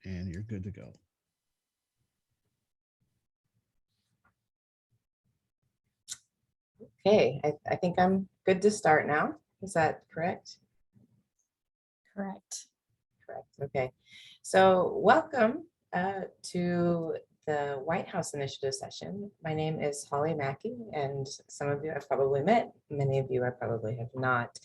and you're good to go. Okay, I think I'm good to start now. Is that correct? Correct. Correct. Okay. So welcome to the White House Initiative session. My name is Holly Mackey, and some of you I've probably met, many of you I probably have not.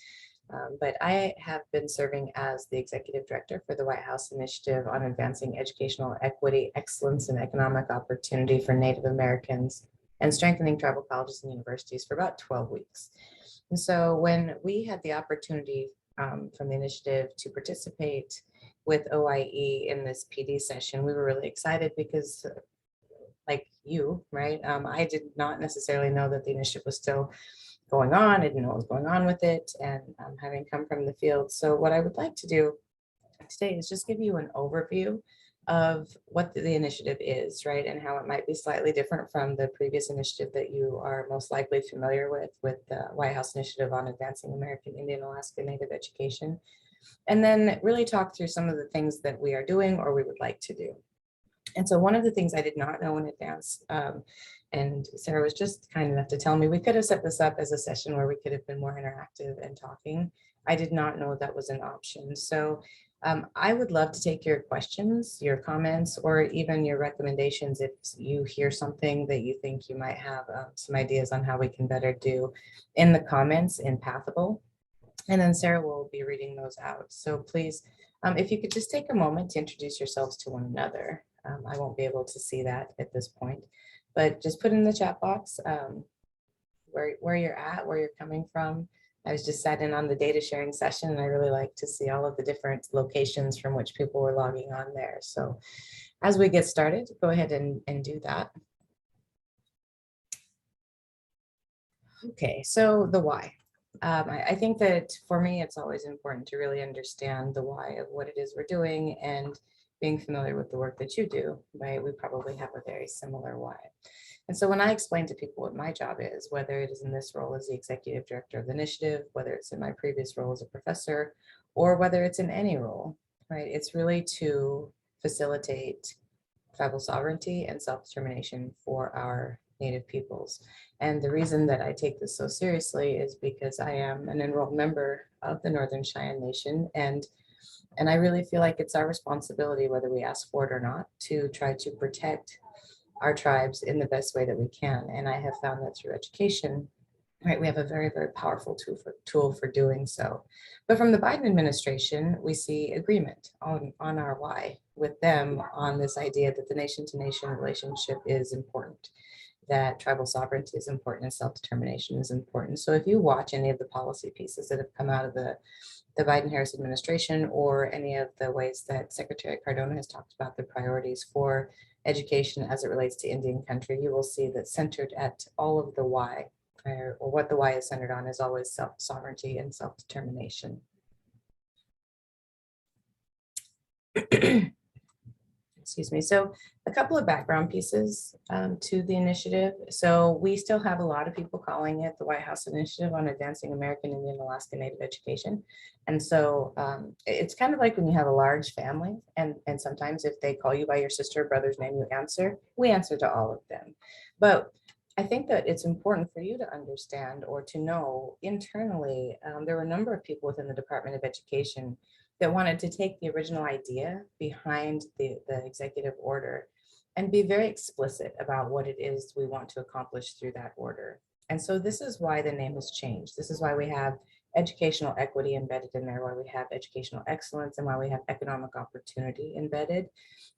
But I have been serving as the Executive Director for the White House Initiative on Advancing Educational Equity, Excellence, and Economic Opportunity for Native Americans and strengthening tribal colleges and universities for about 12 weeks. And so when we had the opportunity from the initiative to participate with OIE in this PD session, we were really excited because like you, right? I did not necessarily know that the initiative was still going on. I didn't know what was going on with it, and having come from the field. So what I would like to do today is just give you an overview of what the initiative is, right? And how it might be slightly different from the previous initiative that you are most likely familiar with the White House Initiative on Advancing American Indian Alaska Native Education. And then really talk through some of the things that we are doing or we would like to do. And so one of the things I did not know in advance, and Sarah was just kind enough to tell me, we could have set this up as a session where we could have been more interactive and talking. I did not know that was an option. So I would love to take your questions, your comments, or even your recommendations if you hear something that you think you might have some ideas on how we can better do in the comments in Pathable. And then Sarah will be reading those out. So please, if you could just take a moment to introduce yourselves to one another. I won't be able to see that at this point, but just put in the chat box where you're at, where you're coming from. I was just sat in on the data sharing session, and I really like to see all of the different locations from which people were logging on there. So as we get started, go ahead and do that. Okay, so the why. I think that for me, it's always important to really understand the why of what it is we're doing, and being familiar with the work that you do, right? We probably have a very similar why. And so when I explain to people what my job is, whether it is in this role as the executive director of the initiative, whether it's in my previous role as a professor, or whether it's in any role, right? It's really to facilitate tribal sovereignty and self-determination for our Native peoples. And the reason that I take this so seriously is because I am an enrolled member of the Northern Cheyenne Nation, and I really feel like it's our responsibility, whether we ask for it or not, to try to protect our tribes in the best way that we can. And I have found that through education, right, we have a very, very powerful tool for doing so. But from the Biden administration, we see agreement on our why with them on this idea that the nation-to-nation relationship is important, that tribal sovereignty is important, and self-determination is important. So if you watch any of the policy pieces that have come out of the Biden-Harris administration, or any of the ways that Secretary Cardona has talked about the priorities for education as it relates to Indian country, you will see that centered at all of the why, or what the why is centered on, is always self-sovereignty and self-determination. Excuse me. So a couple of background pieces to the initiative. So we still have a lot of people calling it the White House Initiative on Advancing American Indian Alaska Native Education. And so it's kind of like when you have a large family, and sometimes if they call you by your sister or brother's name, you answer. We answer to all of them. But I think that it's important for you to understand or to know internally, there were a number of people within the Department of Education that wanted to take the original idea behind the executive order and be very explicit about what it is we want to accomplish through that order. And so this is why the name has changed. This is why we have educational equity embedded in there, why we have educational excellence, and why we have economic opportunity embedded.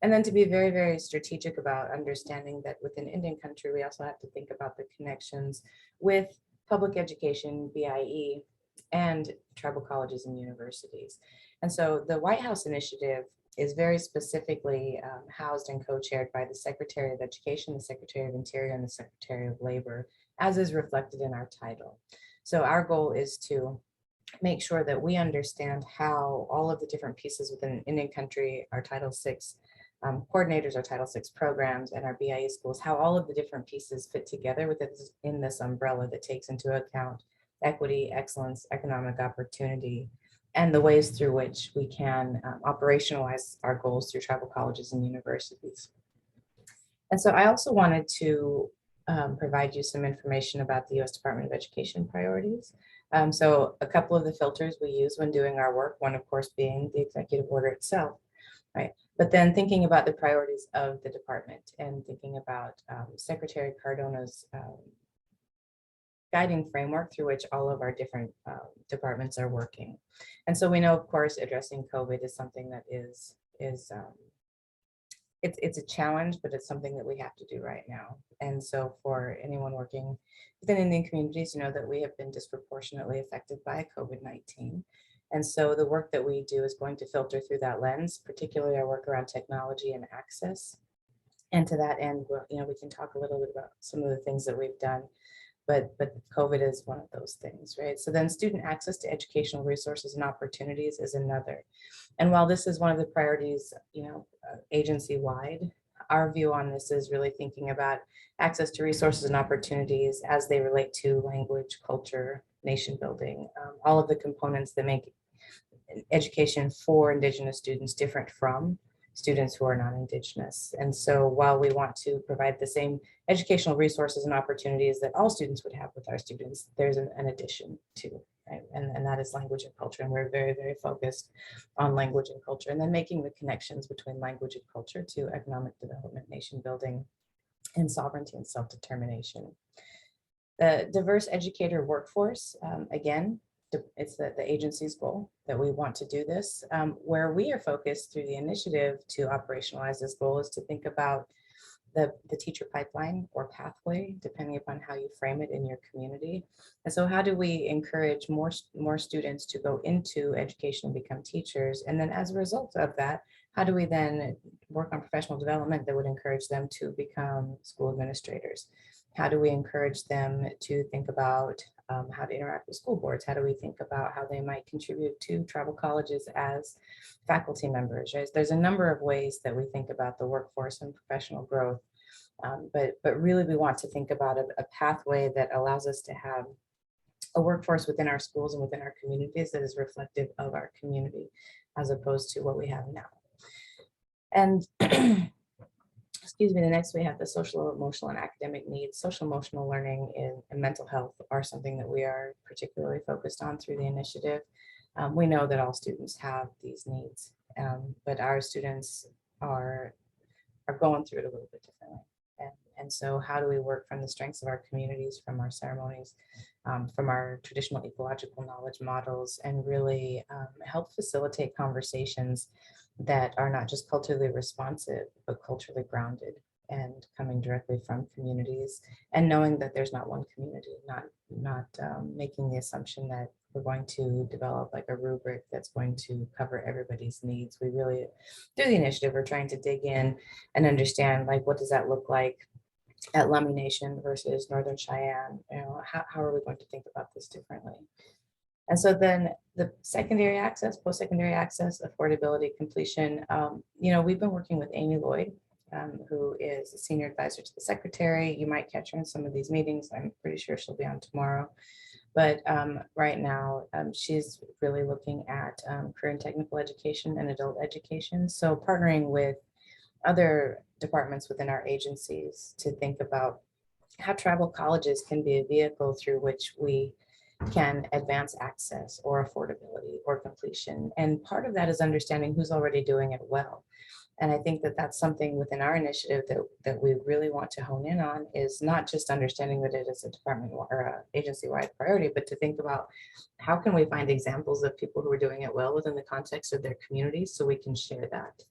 And then to be very, very strategic about understanding that within Indian country, we also have to think about the connections with public education, BIE, and tribal colleges and universities. And so the White House Initiative is very specifically housed and co-chaired by the Secretary of Education, the Secretary of Interior, and the Secretary of Labor, as is reflected in our title. So our goal is to make sure that we understand how all of the different pieces within Indian country, our Title VI coordinators, our Title VI programs, and our BIE schools, how all of the different pieces fit together within this umbrella that takes into account equity, excellence, economic opportunity, and the ways through which we can operationalize our goals through tribal colleges and universities. And so I also wanted to provide you some information about the U.S. Department of Education priorities. So a couple of the filters we use when doing our work, one of course being the executive order itself, right? But then thinking about the priorities of the department and thinking about Secretary Cardona's guiding framework through which all of our different departments are working. And so we know, of course, addressing COVID is something that is it's a challenge, but it's something that we have to do right now. And so for anyone working within Indian communities, you know that we have been disproportionately affected by COVID-19. And so the work that we do is going to filter through that lens, particularly our work around technology and access. And to that end, you know, we can talk a little bit about some of the things that we've done, but COVID is one of those things, right? So then student access to educational resources and opportunities is another. And while this is one of the priorities, you know, agency-wide, our view on this is really thinking about access to resources and opportunities as they relate to language, culture, nation building, all of the components that make education for Indigenous students different from students who are non-Indigenous. And so while we want to provide the same educational resources and opportunities that all students would have with our students, there's an addition to, right? And that is language and culture. And we're very, very focused on language and culture, and then making the connections between language and culture to economic development, nation building, and sovereignty and self-determination. The diverse educator workforce, again, it's the agency's goal that we want to do this. Where we are focused through the initiative to operationalize this goal is to think about the teacher pipeline or pathway, depending upon how you frame it in your community. And so how do we encourage more students to go into education and become teachers? And then as a result of that, how do we then work on professional development that would encourage them to become school administrators? How do we encourage them to think about how to interact with school boards? How do we think about how they might contribute to tribal colleges as faculty members? Right? There's a number of ways that we think about the workforce and professional growth, but really we want to think about a pathway that allows us to have a workforce within our schools and within our communities that is reflective of our community, as opposed to what we have now. And excuse me, the next we have the social, emotional, and academic needs. Social emotional learning and mental health are something that we are particularly focused on through the initiative. We know that all students have these needs, but our students are going through it a little bit differently. And so how do we work from the strengths of our communities, from our ceremonies, from our traditional ecological knowledge models, and really help facilitate conversations that are not just culturally responsive, but culturally grounded and coming directly from communities, and knowing that there's not one community, not making the assumption that we're going to develop like a rubric that's going to cover everybody's needs. We really, through the initiative, we're trying to dig in and understand, like, what does that look like at Lummi Nation versus Northern Cheyenne? You know, how are we going to think about this differently? And so then the secondary access, post-secondary access, affordability, completion, you know, we've been working with Amy Lloyd, who is a senior advisor to the secretary. You might catch her in some of these meetings. I'm pretty sure she'll be on tomorrow. But right now, she's really looking at career and technical education and adult education. So partnering with other departments within our agencies to think about how tribal colleges can be a vehicle through which we can advance access or affordability or completion. And part of that is understanding who's already doing it well. And I think that that's something within our initiative that we really want to hone in on, is not just understanding that it is a department or a agency-wide priority, but to think about how can we find examples of people who are doing it well within the context of their communities so we can share that.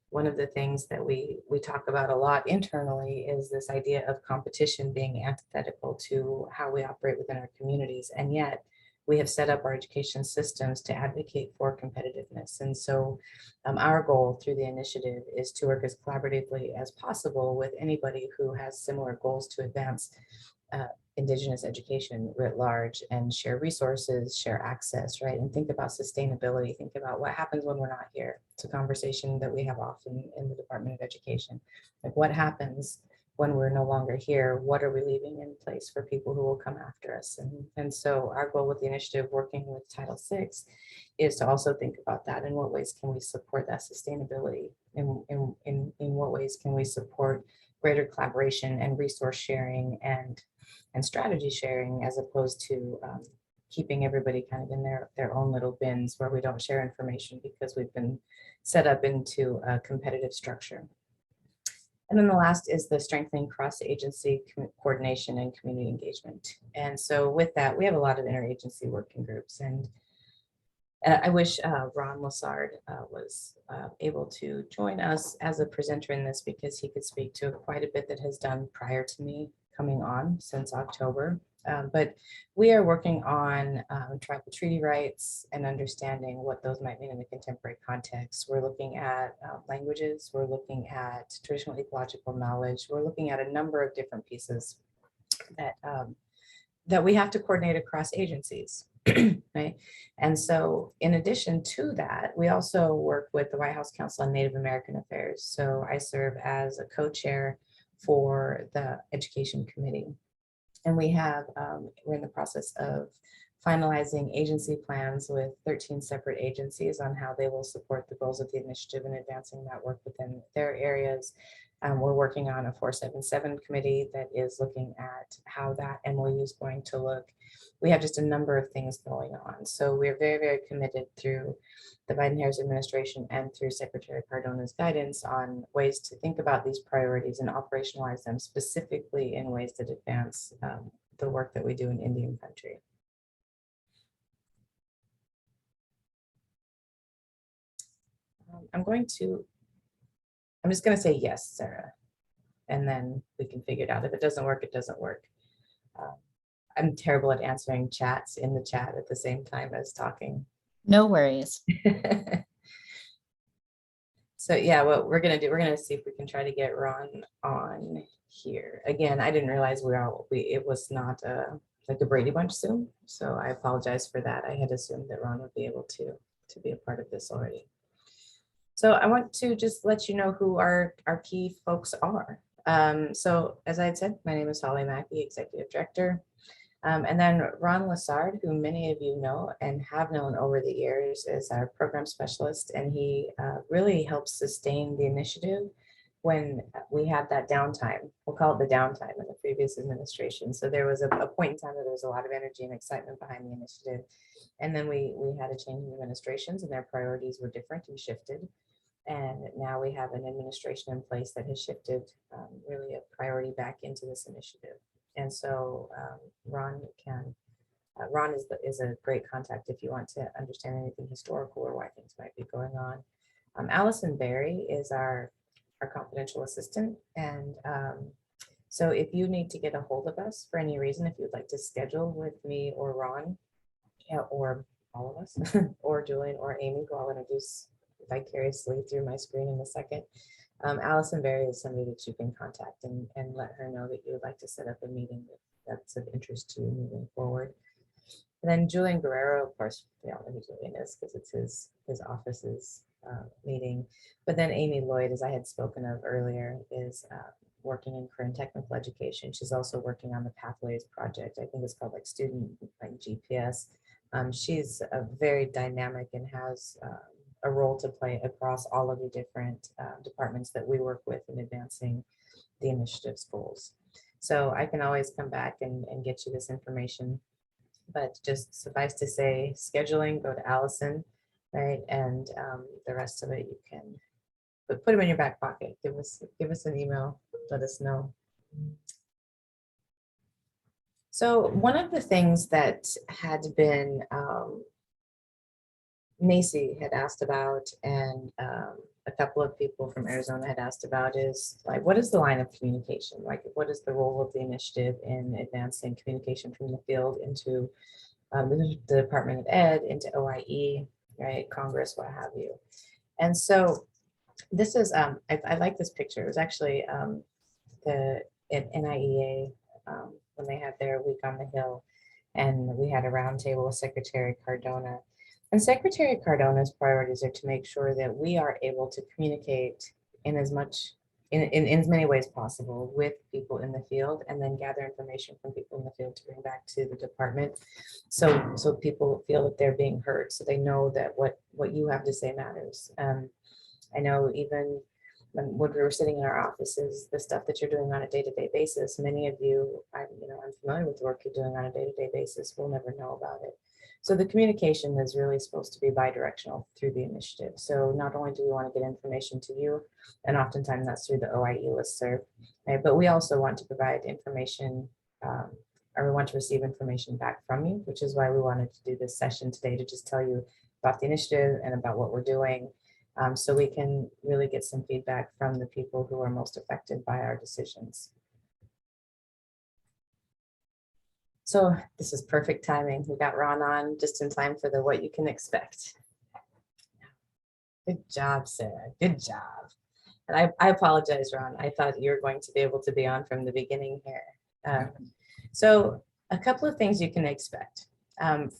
One of the things that we talk about a lot internally is this idea of competition being antithetical to how we operate within our communities. And yet we have set up our education systems to advocate for competitiveness. And so our goal through the initiative is to work as collaboratively as possible with anybody who has similar goals to advance Indigenous education writ large, and share resources, share access, right? And think about sustainability, think about what happens when we're not here. It's a conversation that we have often in the Department of Education. Like, what happens when we're no longer here, what are we leaving in place for people who will come after us? And so our goal with the initiative, working with Title VI, is to also think about that. In what ways can we support that sustainability? In what ways can we support greater collaboration and resource sharing and strategy sharing, as opposed to keeping everybody kind of in their own little bins where we don't share information because we've been set up into a competitive structure. And then the last is the strengthening cross-agency coordination and community engagement. And so with that, we have a lot of interagency working groups. And I wish Ron Lassard was able to join us as a presenter in this, because he could speak to quite a bit that has done prior to me coming on since October. But we are working on tribal treaty rights and understanding what those might mean in the contemporary context. We're looking at languages, we're looking at traditional ecological knowledge, we're looking at a number of different pieces that that we have to coordinate across agencies, right? And so in addition to that, we also work with the White House Council on Native American Affairs. So I serve as a co-chair for the Education Committee. And we have, we're in the process of finalizing agency plans with 13 separate agencies on how they will support the goals of the initiative and advancing that work within their areas. We're working on a 477 committee that is looking at how that MOU is going to look. We have just a number of things going on. So we're very, very committed through the Biden-Harris administration and through Secretary Cardona's guidance on ways to think about these priorities and operationalize them specifically in ways that advance the work that we do in Indian country. I'm just going to say yes, Sarah, and then we can figure it out. If it doesn't work, it doesn't work. I'm terrible at answering chats in the chat at the same time as talking. No worries. So yeah, what we're gonna do, we're gonna see if we can try to get Ron on here. Again, I didn't realize it was not like a Brady Bunch Zoom, so I apologize for that. I had assumed that Ron would be able to be a part of this already. So I want to just let you know who our key folks are. So as I had said, my name is Holly Mackey, Executive Director. And then Ron Lassard, who many of you know and have known over the years, is our program specialist, and he really helps sustain the initiative when we had that downtime. We'll call it the downtime in the previous administration. So there was a point in time where there was a lot of energy and excitement behind the initiative. And then we had a change in administrations, and their priorities were different and shifted. And now we have an administration in place that has shifted really a priority back into this initiative. And so Ron is a great contact if you want to understand anything historical or why things might be going on. Allison Berry is our confidential assistant. And so if you need to get a hold of us for any reason, if you'd like to schedule with me or Ron, or all of us, or Julian or Amy, who I'll introduce vicariously through my screen in a second. Allison Berry is somebody that you can contact and let her know that you would like to set up a meeting that's of interest to you moving forward. And then Julian Guerrero, of course, we all know who Julian is because it's his office's meeting. But then Amy Lloyd, as I had spoken of earlier, is working in current technical education. She's also working on the Pathways project. I think it's called like student GPS. She's very dynamic and has a role to play across all of the different departments that we work with in advancing the initiative's goals. So I can always come back and get you this information, but just suffice to say, scheduling, go to Allison, right? And the rest of it, you can put them in your back pocket. Give us an email, let us know. So one of the things that had been Macy had asked about, and a couple of people from Arizona had asked about, is like, what is the line of communication? Like, what is the role of the initiative in advancing communication from the field into the Department of Ed, into OIE, right, Congress, what have you. And so this is, I like this picture. It was actually the NIEA when they had their week on the Hill, and we had a roundtable with Secretary Cardona. And Secretary Cardona's priorities are to make sure that we are able to communicate in as much in as many ways possible with people in the field, and then gather information from people in the field to bring back to the department. So people feel that they're being heard, so they know that what you have to say matters. I know even when we were sitting in our offices, the stuff that you're doing on a day-to-day basis, many of you, I'm familiar with the work you're doing on a day-to-day basis, will never know about it. So the communication is really supposed to be bi-directional through the initiative. So not only do we want to get information to you, and oftentimes that's through the OIE listserv, right? But we also want to provide information, or we want to receive information back from you, which is why we wanted to do this session today, to just tell you about the initiative and about what we're doing, so we can really get some feedback from the people who are most affected by our decisions. So this is perfect timing. We got Ron on just in time for the what you can expect. Good job, Sarah. Good job. And I apologize, Ron. I thought you were going to be able to be on from the beginning here. So a couple of things you can expect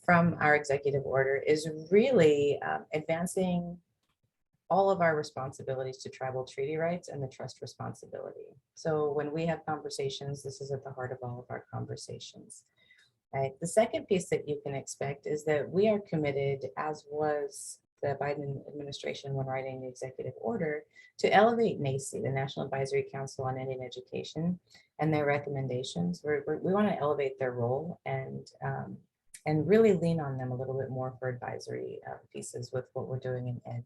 from our executive order is really advancing all of our responsibilities to tribal treaty rights and the trust responsibility. So when we have conversations, this is at the heart of all of our conversations. Right. The second piece that you can expect is that we are committed, as was the Biden administration when writing the executive order, to elevate NACI, the National Advisory Council on Indian Education, and their recommendations. We want to elevate their role and really lean on them a little bit more for advisory pieces with what we're doing in ed.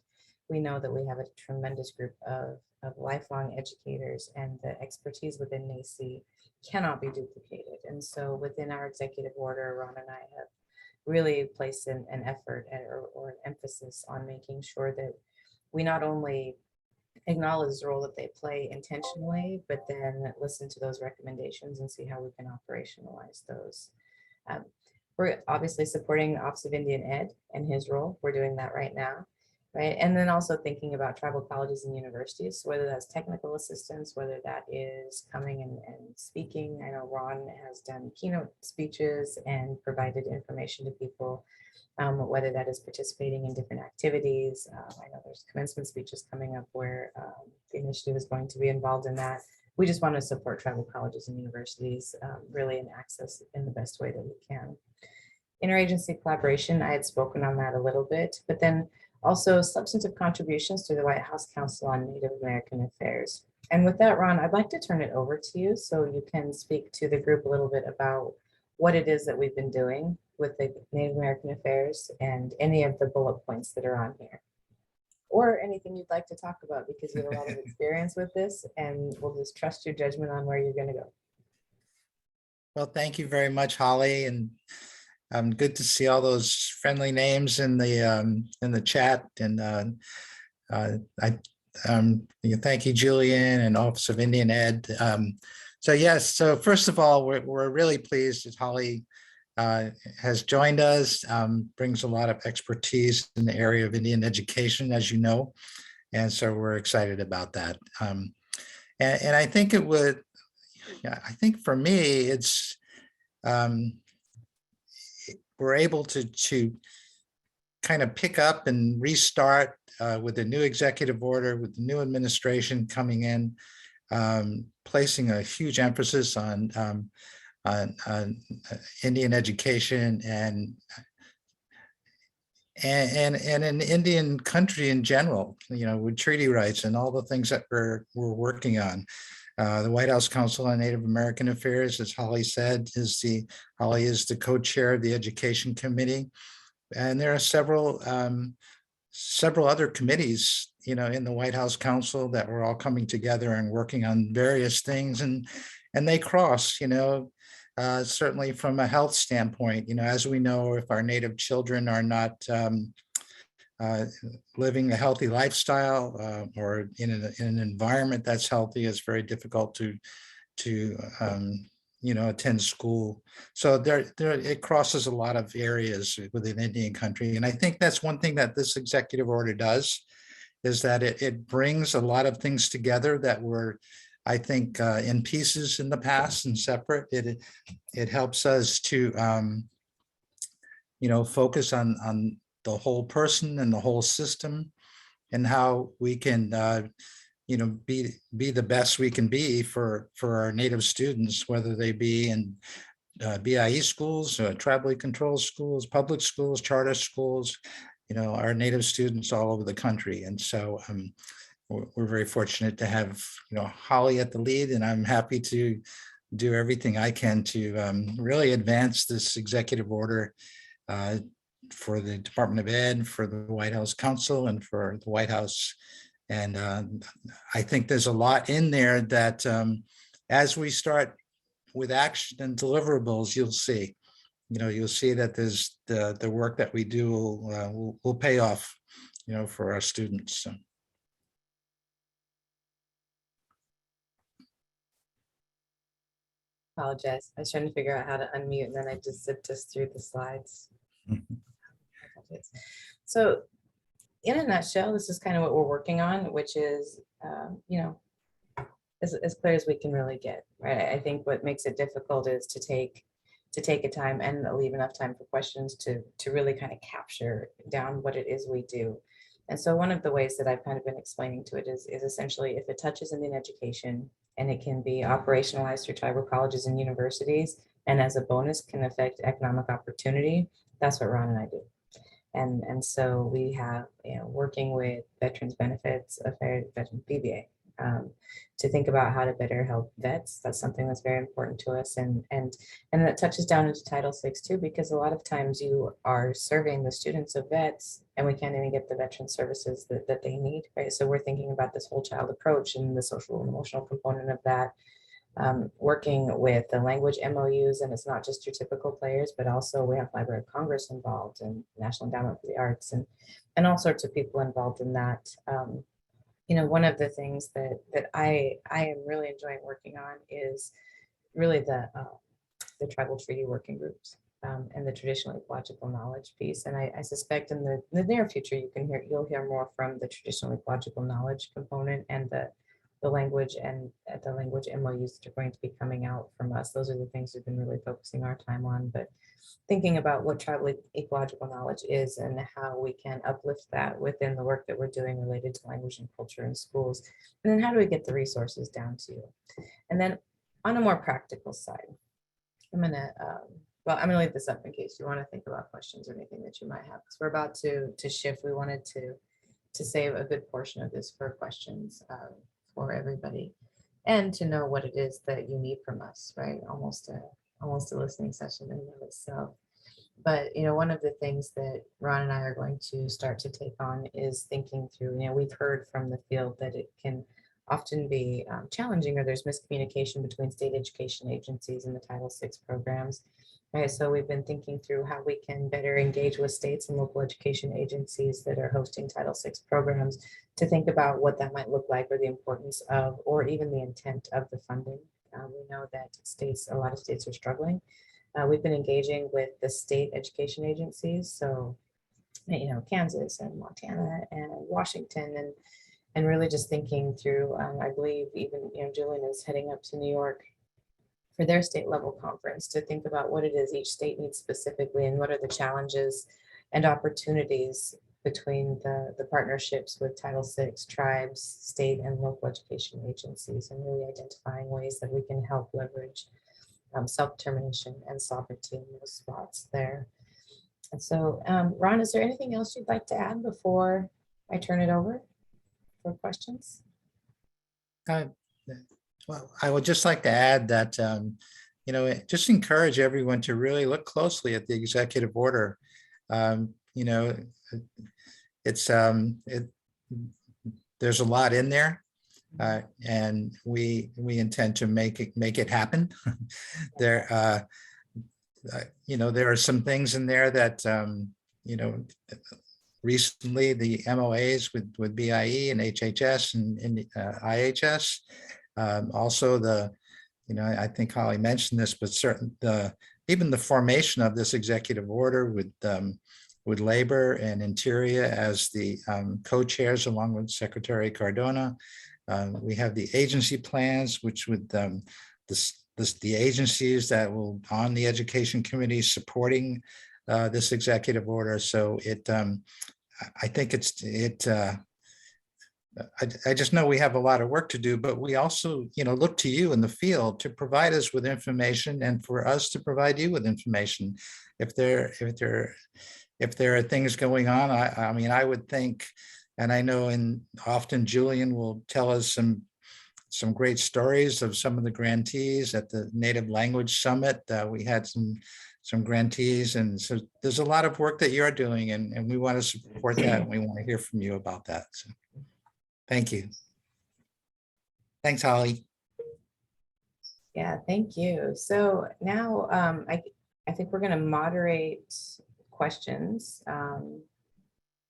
We know that we have a tremendous group of lifelong educators, and the expertise within NACI cannot be duplicated. And so within our executive order, Ron and I have really placed an effort or an emphasis on making sure that we not only acknowledge the role that they play intentionally, but then listen to those recommendations and see how we can operationalize those. We're obviously supporting the Office of Indian Ed and his role. We're doing that right now. Right. And then also thinking about tribal colleges and universities, whether that's technical assistance, whether that is coming and speaking. I know Ron has done keynote speeches and provided information to people, whether that is participating in different activities. I know there's commencement speeches coming up where the initiative is going to be involved in that. We just want to support tribal colleges and universities really in access in the best way that we can. Interagency collaboration, I had spoken on that a little bit, but then also substantive contributions to the White House Council on Native American Affairs. And with that, Ron, I'd like to turn it over to you so you can speak to the group a little bit about what it is that we've been doing with the Native American Affairs and any of the bullet points that are on here. Or anything you'd like to talk about, because you have a lot of experience with this, and we'll just trust your judgment on where you're going to go. Well, thank you very much, Holly, and good to see all those friendly names in the chat. And thank you, Julian, and Office of Indian Ed. So yes, so first of all, we're really pleased that Holly has joined us, brings a lot of expertise in the area of Indian education, as you know, and so we're excited about that. And I think it would, I think for me, it's, we're able to kind of pick up and restart with the new executive order, with the new administration coming in, placing a huge emphasis on Indian education and in Indian country in general, you know, with treaty rights and all the things that we're working on. The White House Council on Native American Affairs, as Holly said, Holly is the co-chair of the Education Committee, and there are several other committees, you know, in the White House Council that we're all coming together and working on various things, and they cross, you know, certainly from a health standpoint. You know, as we know, if our Native children are not living a healthy lifestyle or in an environment that's healthy, it's very difficult to you know, attend school. So it crosses a lot of areas within Indian country. And I think that's one thing that this executive order does, is that it brings a lot of things together that were, I think, in pieces in the past and separate. It helps us to, you know, focus on the whole person and the whole system, and how we can, be the best we can be for our Native students, whether they be in BIE schools, tribally controlled schools, public schools, charter schools, our Native students all over the country. And so we're very fortunate to have, Holly at the lead, and I'm happy to do everything I can to really advance this executive order for the Department of Ed, for the White House Council, and for the White House. And I think there's a lot in there that as we start with action and deliverables, you'll see, that there's the work that we do will pay off, for our students. So. Apologize. I was trying to figure out how to unmute, and then I just zipped us through the slides. So in a nutshell, this is kind of what we're working on, which is, as clear as we can really get, right? I think what makes it difficult is to take a time and leave enough time for questions to really kind of capture down what it is we do. And so one of the ways that I've kind of been explaining to it is essentially, if it touches Indian education and it can be operationalized through tribal colleges and universities, and as a bonus can affect economic opportunity, that's what Ron and I do. And so we have, working with Veterans Benefits Affairs, VBA, to think about how to better help vets. That's something that's very important to us. And that touches down into Title VI too, because a lot of times you are serving the students of vets and we can't even get the veteran services that they need, right? So we're thinking about this whole child approach and the social and emotional component of that. Working with the language MOUs, and it's not just your typical players, but also we have Library of Congress involved and National Endowment for the Arts and all sorts of people involved in that. One of the things that I am really enjoying working on is really the tribal treaty working groups and the traditional ecological knowledge piece. And I suspect in the near future you'll hear more from the traditional ecological knowledge component and the language and the language MOUs that are going to be coming out from us. Those are the things we've been really focusing our time on, but thinking about what tribal ecological knowledge is and how we can uplift that within the work that we're doing related to language and culture in schools. And then how do we get the resources down to you? And then on a more practical side, I'm gonna leave this up in case you want to think about questions or anything that you might have, because we're about to shift. We wanted to save a good portion of this for questions for everybody, and to know what it is that you need from us, right? Almost a listening session in and of itself. But one of the things that Ron and I are going to start to take on is thinking through, we've heard from the field that it can often be challenging, or there's miscommunication between state education agencies and the Title VI programs. Right, so we've been thinking through how we can better engage with states and local education agencies that are hosting Title VI programs to think about what that might look like, or the importance of, or even the intent of the funding. We know that a lot of states are struggling. We've been engaging with the state education agencies, so Kansas and Montana and Washington, and really just thinking through. I believe even Julian is heading up to New York for their state level conference to think about what it is each state needs specifically, and what are the challenges and opportunities between the partnerships with Title VI, tribes, state and local education agencies, and really identifying ways that we can help leverage self-determination and sovereignty in those spots there. And so, Ron, is there anything else you'd like to add before I turn it over for questions? Well, I would just like to add that, just encourage everyone to really look closely at the executive order. There's a lot in there, and we intend to make it happen. There are some things in there that, recently the MOAs with BIE and HHS and IHS. Also I think Holly mentioned this, but even the formation of this executive order with Labor and Interior as the co-chairs along with Secretary Cardona. We have the agency plans, which with the agencies that will on the education committee supporting this executive order. So I think I just know we have a lot of work to do, but we also, look to you in the field to provide us with information and for us to provide you with information. If there are things going on, I mean, I would think, and I know often Julian will tell us some great stories of some of the grantees at the Native Language Summit. We had some grantees, and so there's a lot of work that you're doing, and we want to support that, and we want to hear from you about that. So thank you. Thanks, Holly. Yeah, thank you. So now I think we're going to moderate questions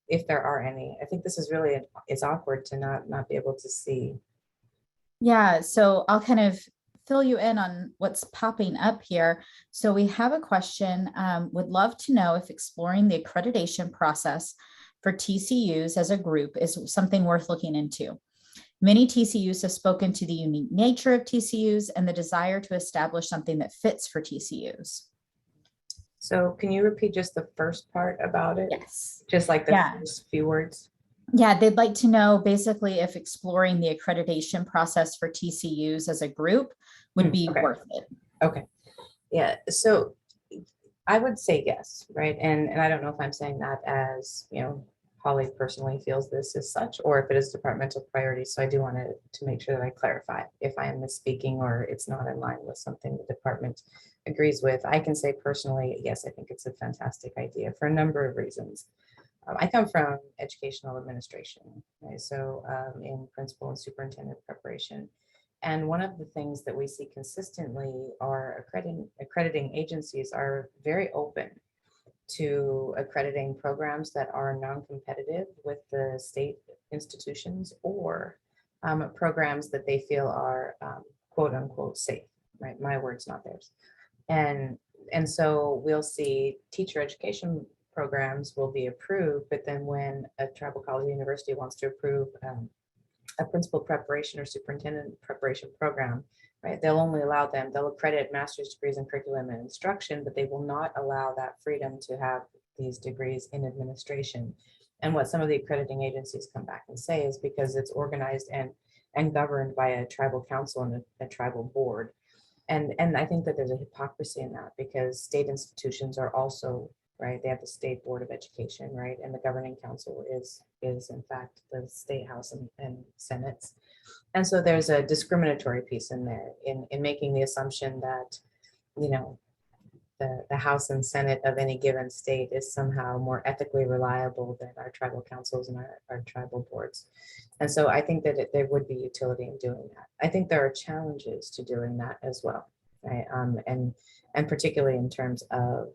if there are any. I think this is really, it's awkward to not be able to see. Yeah, so I'll kind of fill you in on what's popping up here. So we have a question, would love to know if exploring the accreditation process for TCUs as a group is something worth looking into. Many TCUs have spoken to the unique nature of TCUs and the desire to establish something that fits for TCUs. So can you repeat just the first part about it? Yes. Just like the first few words? Yeah, they'd like to know basically if exploring the accreditation process for TCUs as a group would be worth it. Okay. Yeah. So I would say yes, right? And I don't know if I'm saying that as, Holly personally feels this as such, or if it is departmental priority. So I do want to make sure that I clarify if I am misspeaking or it's not in line with something the department agrees with. I can say personally, yes, I think it's a fantastic idea for a number of reasons. I come from educational administration, right? So in principal and superintendent preparation. And one of the things that we see consistently are accrediting agencies are very open to accrediting programs that are non-competitive with the state institutions or programs that they feel are quote unquote safe, right? My words, not theirs. And so we'll see teacher education programs will be approved, but then when a tribal college or university wants to approve a principal preparation or superintendent preparation program, right, they'll only allow them, they'll accredit master's degrees in curriculum and instruction, but they will not allow that freedom to have these degrees in administration. And what some of the accrediting agencies come back and say is because it's organized and governed by a tribal council and a tribal board. And I think that there's a hypocrisy in that because state institutions are also, right, they have the State Board of Education, right, and the governing council is in fact the State House and Senates. And so there's a discriminatory piece in there in making the assumption that, the House and Senate of any given state is somehow more ethically reliable than our tribal councils and our tribal boards. And so I think that there would be utility in doing that. I think there are challenges to doing that as well, right? And particularly in terms of,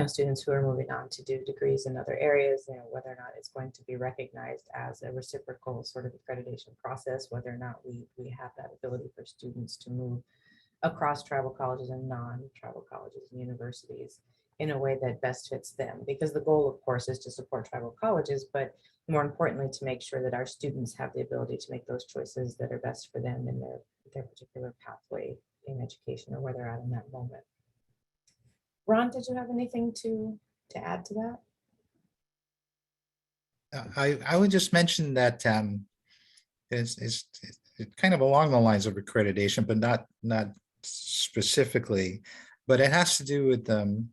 students who are moving on to do degrees in other areas, whether or not it's going to be recognized as a reciprocal sort of accreditation process, whether or not we have that ability for students to move across tribal colleges and non-tribal colleges and universities in a way that best fits them. Because the goal, of course, is to support tribal colleges, but more importantly, to make sure that our students have the ability to make those choices that are best for them in their particular pathway in education or where they're at in that moment. Ron, did you have anything to add to that? I would just mention that it's kind of along the lines of accreditation, but not specifically, but it has to do with the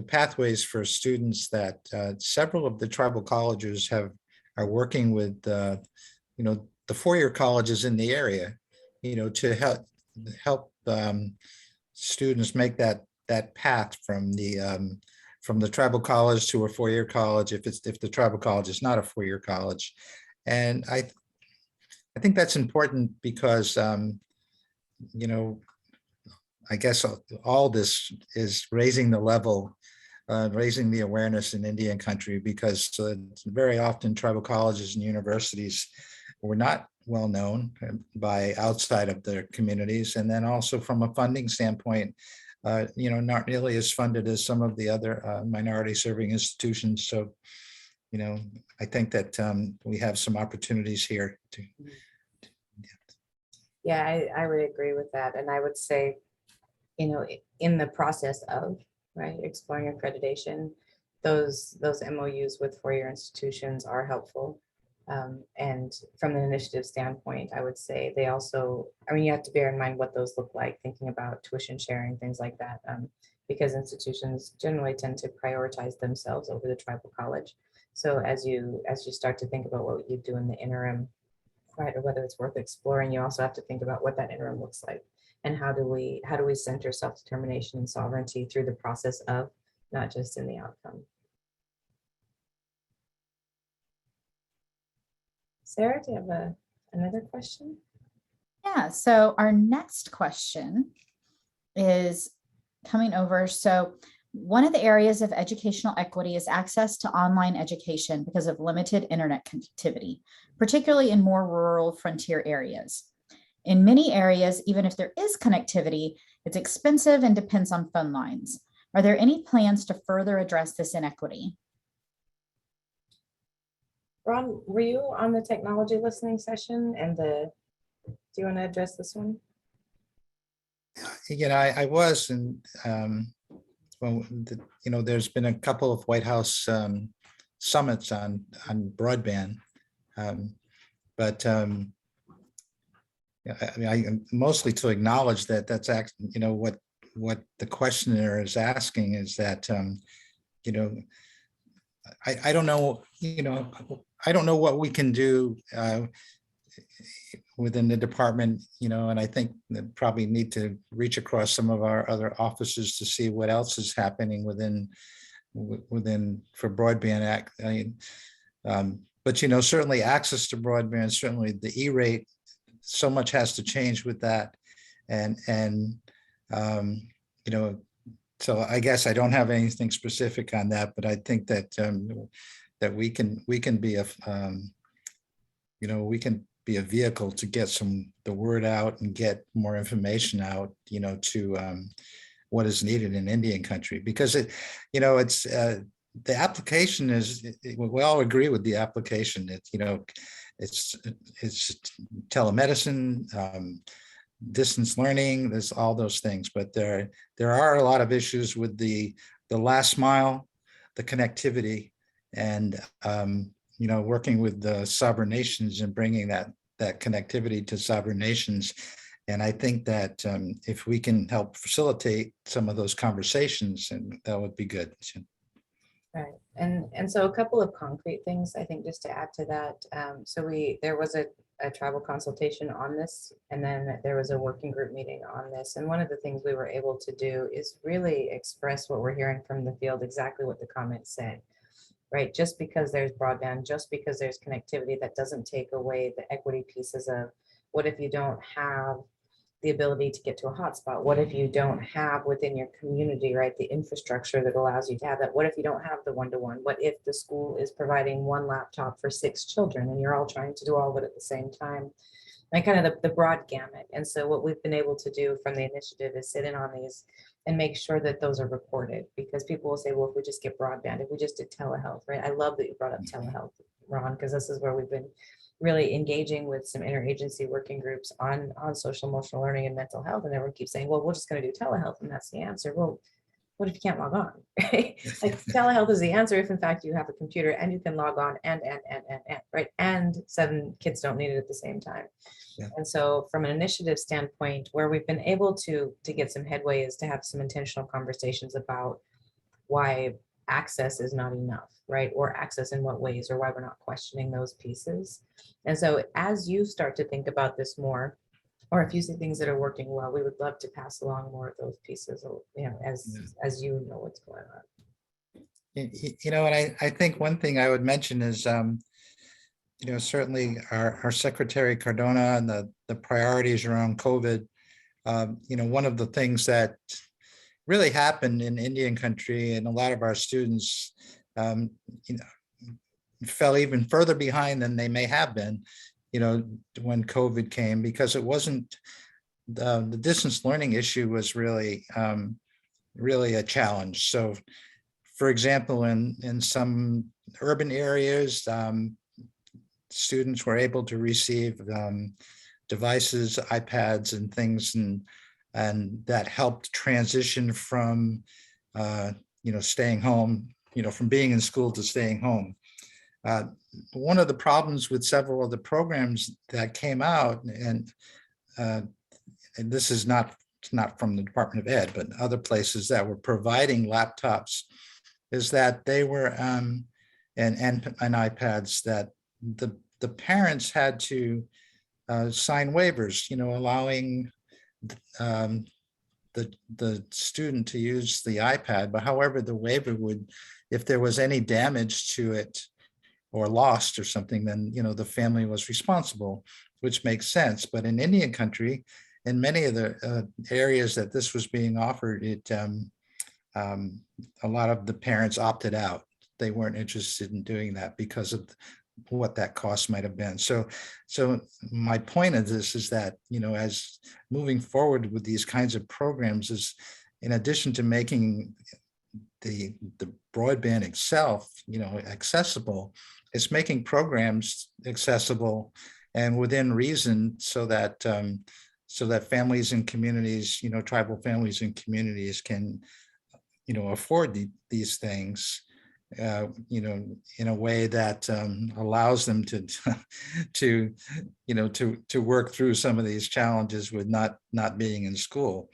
pathways for students that several of the tribal colleges are working with the four-year colleges in the area, to help students make that path from the tribal college to a four-year college if the tribal college is not a four-year college. And I think that's important because I guess all this is raising the level, raising the awareness in Indian country, because very often tribal colleges and universities were not well known by outside of their communities. And then also from a funding standpoint, not nearly as funded as some of the other minority serving institutions. So, I think that we have some opportunities here to. Yeah, I would agree with that. And I would say, in the process of exploring accreditation, those MOUs with four-year institutions are helpful. And from an initiative standpoint, I would say they also, I mean, you have to bear in mind what those look like, thinking about tuition sharing, things like that, because institutions generally tend to prioritize themselves over the tribal college. So as you start to think about what you do in the interim, right, or whether it's worth exploring, you also have to think about what that interim looks like, and how do we center self-determination and sovereignty through the process of, not just in the outcome. Sarah, do you have another question? Yeah, so our next question is coming over. So one of the areas of educational equity is access to online education because of limited internet connectivity, particularly in more rural frontier areas. In many areas, even if there is connectivity, it's expensive and depends on phone lines. Are there any plans to further address this inequity? Ron, were you on the technology listening session and do you want to address this one? I was, and well, there's been a couple of White House summits on broadband, but yeah, I mean, I mostly to acknowledge that that's actually, what the questioner is asking is that, I don't know, I don't know what we can do within the department, and I think that probably need to reach across some of our other offices to see what else is happening within for broadband act. But certainly access to broadband, certainly the E-rate, so much has to change with that, and so I guess I don't have anything specific on that, but I think that that we can be a we can be a vehicle to get the word out and get more information out, to what is needed in Indian country, because it's the application is, we all agree with the application. It's telemedicine, distance learning, there's all those things, but there are a lot of issues with the last mile, the connectivity, and working with the sovereign nations and bringing that connectivity to sovereign nations. And I think that if we can help facilitate some of those conversations, and that would be good. Right. And so a couple of concrete things, I think, just to add to that. So there was a tribal consultation on this, and then there was a working group meeting on this. And one of the things we were able to do is really express what we're hearing from the field, exactly what the comments said, right? Just because there's broadband, just because there's connectivity, that doesn't take away the equity pieces of what if you don't have the ability to get to a hotspot? What if you don't have within your community, right, the infrastructure that allows you to have that? What if you don't have the one-to-one? What if the school is providing one laptop for 6 children and you're all trying to do all of it at the same time? And kind of the broad gamut. And so what we've been able to do from the initiative is sit in on these and make sure that those are recorded, because people will say, well, if we just get broadband, if we just did telehealth, right? I love that you brought up telehealth, Ron, because this is where we've been really engaging with some interagency working groups on social emotional learning and mental health. And everyone keeps saying, well, we're just going to do telehealth and that's the answer. Well, what if you can't log on? Right? Like telehealth is the answer if in fact you have a computer and you can log on and right? And 7 kids don't need it at the same time. Yeah. And so from an initiative standpoint, where we've been able to get some headway is to have some intentional conversations about why access is not enough, right? Or access in what ways, or why we're not questioning those pieces. And so as you start to think about this more, or if you see things that are working well, we would love to pass along more of those pieces, as you know what's going on. And I think one thing I would mention is, certainly our Secretary Cardona and the priorities around COVID. One of the things that really happened in Indian country, and a lot of our students, fell even further behind than they may have been, when COVID came, because it wasn't the distance learning issue was really a challenge. So, for example, in some urban areas, students were able to receive devices, iPads and things, and that helped transition from staying home, from being in school to staying home. one of the problems with several of the programs that came out, and this is not from the Department of Ed, but other places that were providing laptops, is that they were and iPads, that the parents had to sign waivers, allowing the student to use the iPad, but however the waiver would, if there was any damage to it or lost or something, then the family was responsible, which makes sense. But in Indian country, in many of the areas that this was being offered, a lot of the parents opted out. They weren't interested in doing that because of what that cost might have been. So my point of this is that, as moving forward with these kinds of programs, is in addition to making the broadband itself, accessible, it's making programs accessible and within reason, so that families and communities, tribal families and communities can, afford these things, in a way that allows them to work through some of these challenges with not being in school.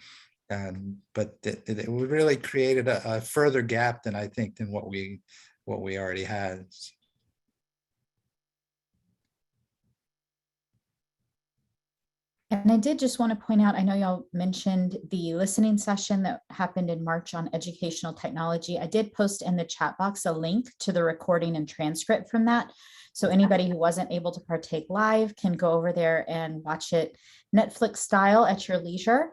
But it really created a further gap than what we already had. And I did just want to point out, I know y'all mentioned the listening session that happened in March on educational technology. I did post in the chat box a link to the recording and transcript from that. So anybody who wasn't able to partake live can go over there and watch it Netflix style at your leisure.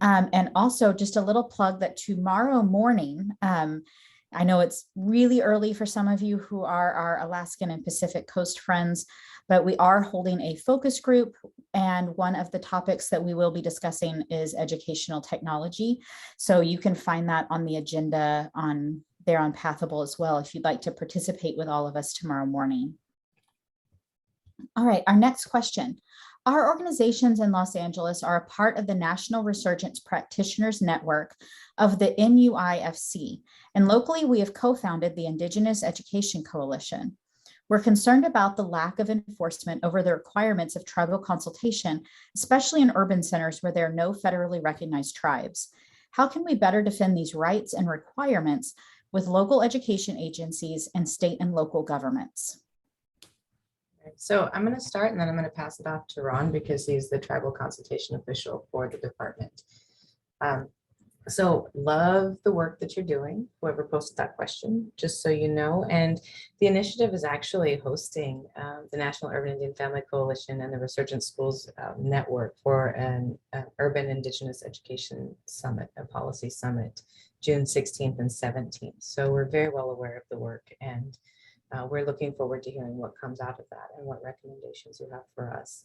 And also just a little plug that tomorrow morning, I know it's really early for some of you who are our Alaskan and Pacific Coast friends, but we are holding a focus group. And one of the topics that we will be discussing is educational technology. So you can find that on the agenda on Pathable as well, if you'd like to participate with all of us tomorrow morning. All right, our next question. Our organizations in Los Angeles are a part of the National Resurgence Practitioners Network of the NUIFC, and locally we have co-founded the Indigenous Education Coalition. We're concerned about the lack of enforcement over the requirements of tribal consultation, especially in urban centers where there are no federally recognized tribes. How can we better defend these rights and requirements with local education agencies and state and local governments? So I'm going to start, and then I'm going to pass it off to Ron because he's the tribal consultation official for the department. So love the work that you're doing, whoever posted that question, just so you know. And the initiative is actually hosting the National Urban Indian Family Coalition and the Resurgent Schools Network for an Urban Indigenous Education Summit, a policy summit, June 16th and 17th. So we're very well aware of the work, and we're looking forward to hearing what comes out of that and what recommendations you have for us.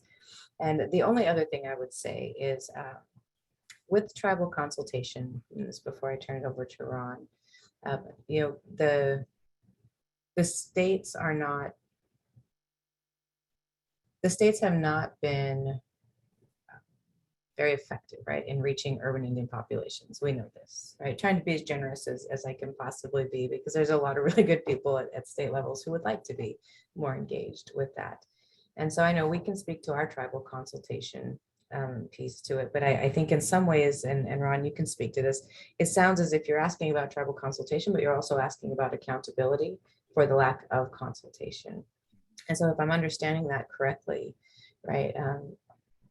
And the only other thing I would say is with tribal consultation, this before I turn it over to Ron, the states are not, the states have not been very effective, right, in reaching urban Indian populations. We know this, right? Trying to be as generous as I can possibly be, because there's a lot of really good people at state levels who would like to be more engaged with that. And so I know we can speak to our tribal consultation piece to it, but I think in some ways, and Ron, you can speak to this, it sounds as if you're asking about tribal consultation, but you're also asking about accountability for the lack of consultation. And so if I'm understanding that correctly, right,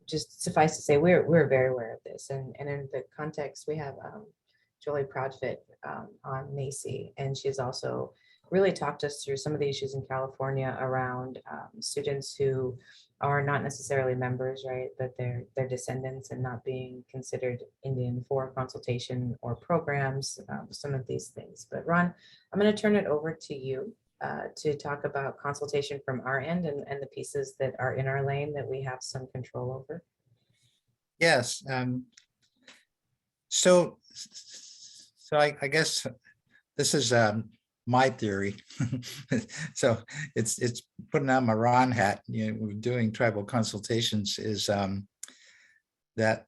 just suffice to say, we're very aware of this. And in the context, we have Jolie Proudfit on Macy, and she's also really talked us through some of the issues in California around students who are not necessarily members, right, but they're descendants and not being considered Indian for consultation or programs, some of these things. But Ron, I'm going to turn it over to you to talk about consultation from our end and the pieces that are in our lane that we have some control over. Yes. So I guess this is my theory. So it's putting on my Ron hat, doing tribal consultations, is that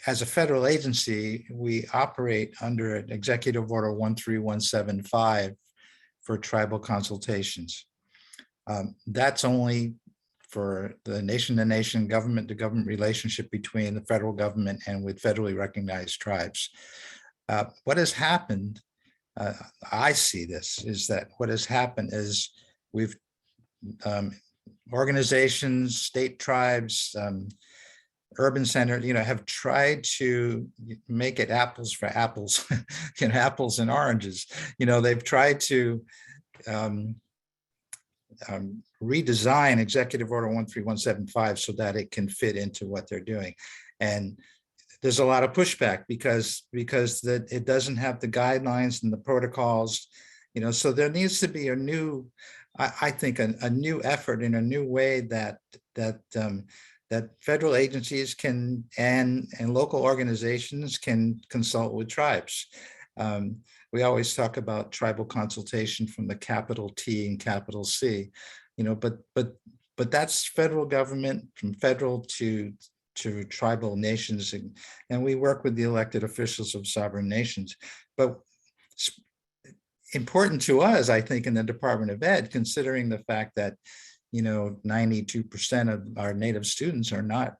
as a federal agency, we operate under an Executive Order 13175 for tribal consultations. That's only for the nation-to-nation, government-to-government relationship between the federal government and with federally recognized tribes. What has happened, I see this, is that what has happened is we've organizations, state tribes, urban centers, have tried to make it apples for apples, apples and oranges. They've tried to redesign Executive Order 13175 so that it can fit into what they're doing. And there's a lot of pushback because that it doesn't have the guidelines and the protocols, so there needs to be a new, I think, a new effort in a new way that federal agencies can and local organizations can consult with tribes. We always talk about tribal consultation from the capital T and capital C, but that's federal government, from federal to tribal nations, and we work with the elected officials of sovereign nations. But important to us, I think, in the Department of Ed, considering the fact that 92% of our Native students are not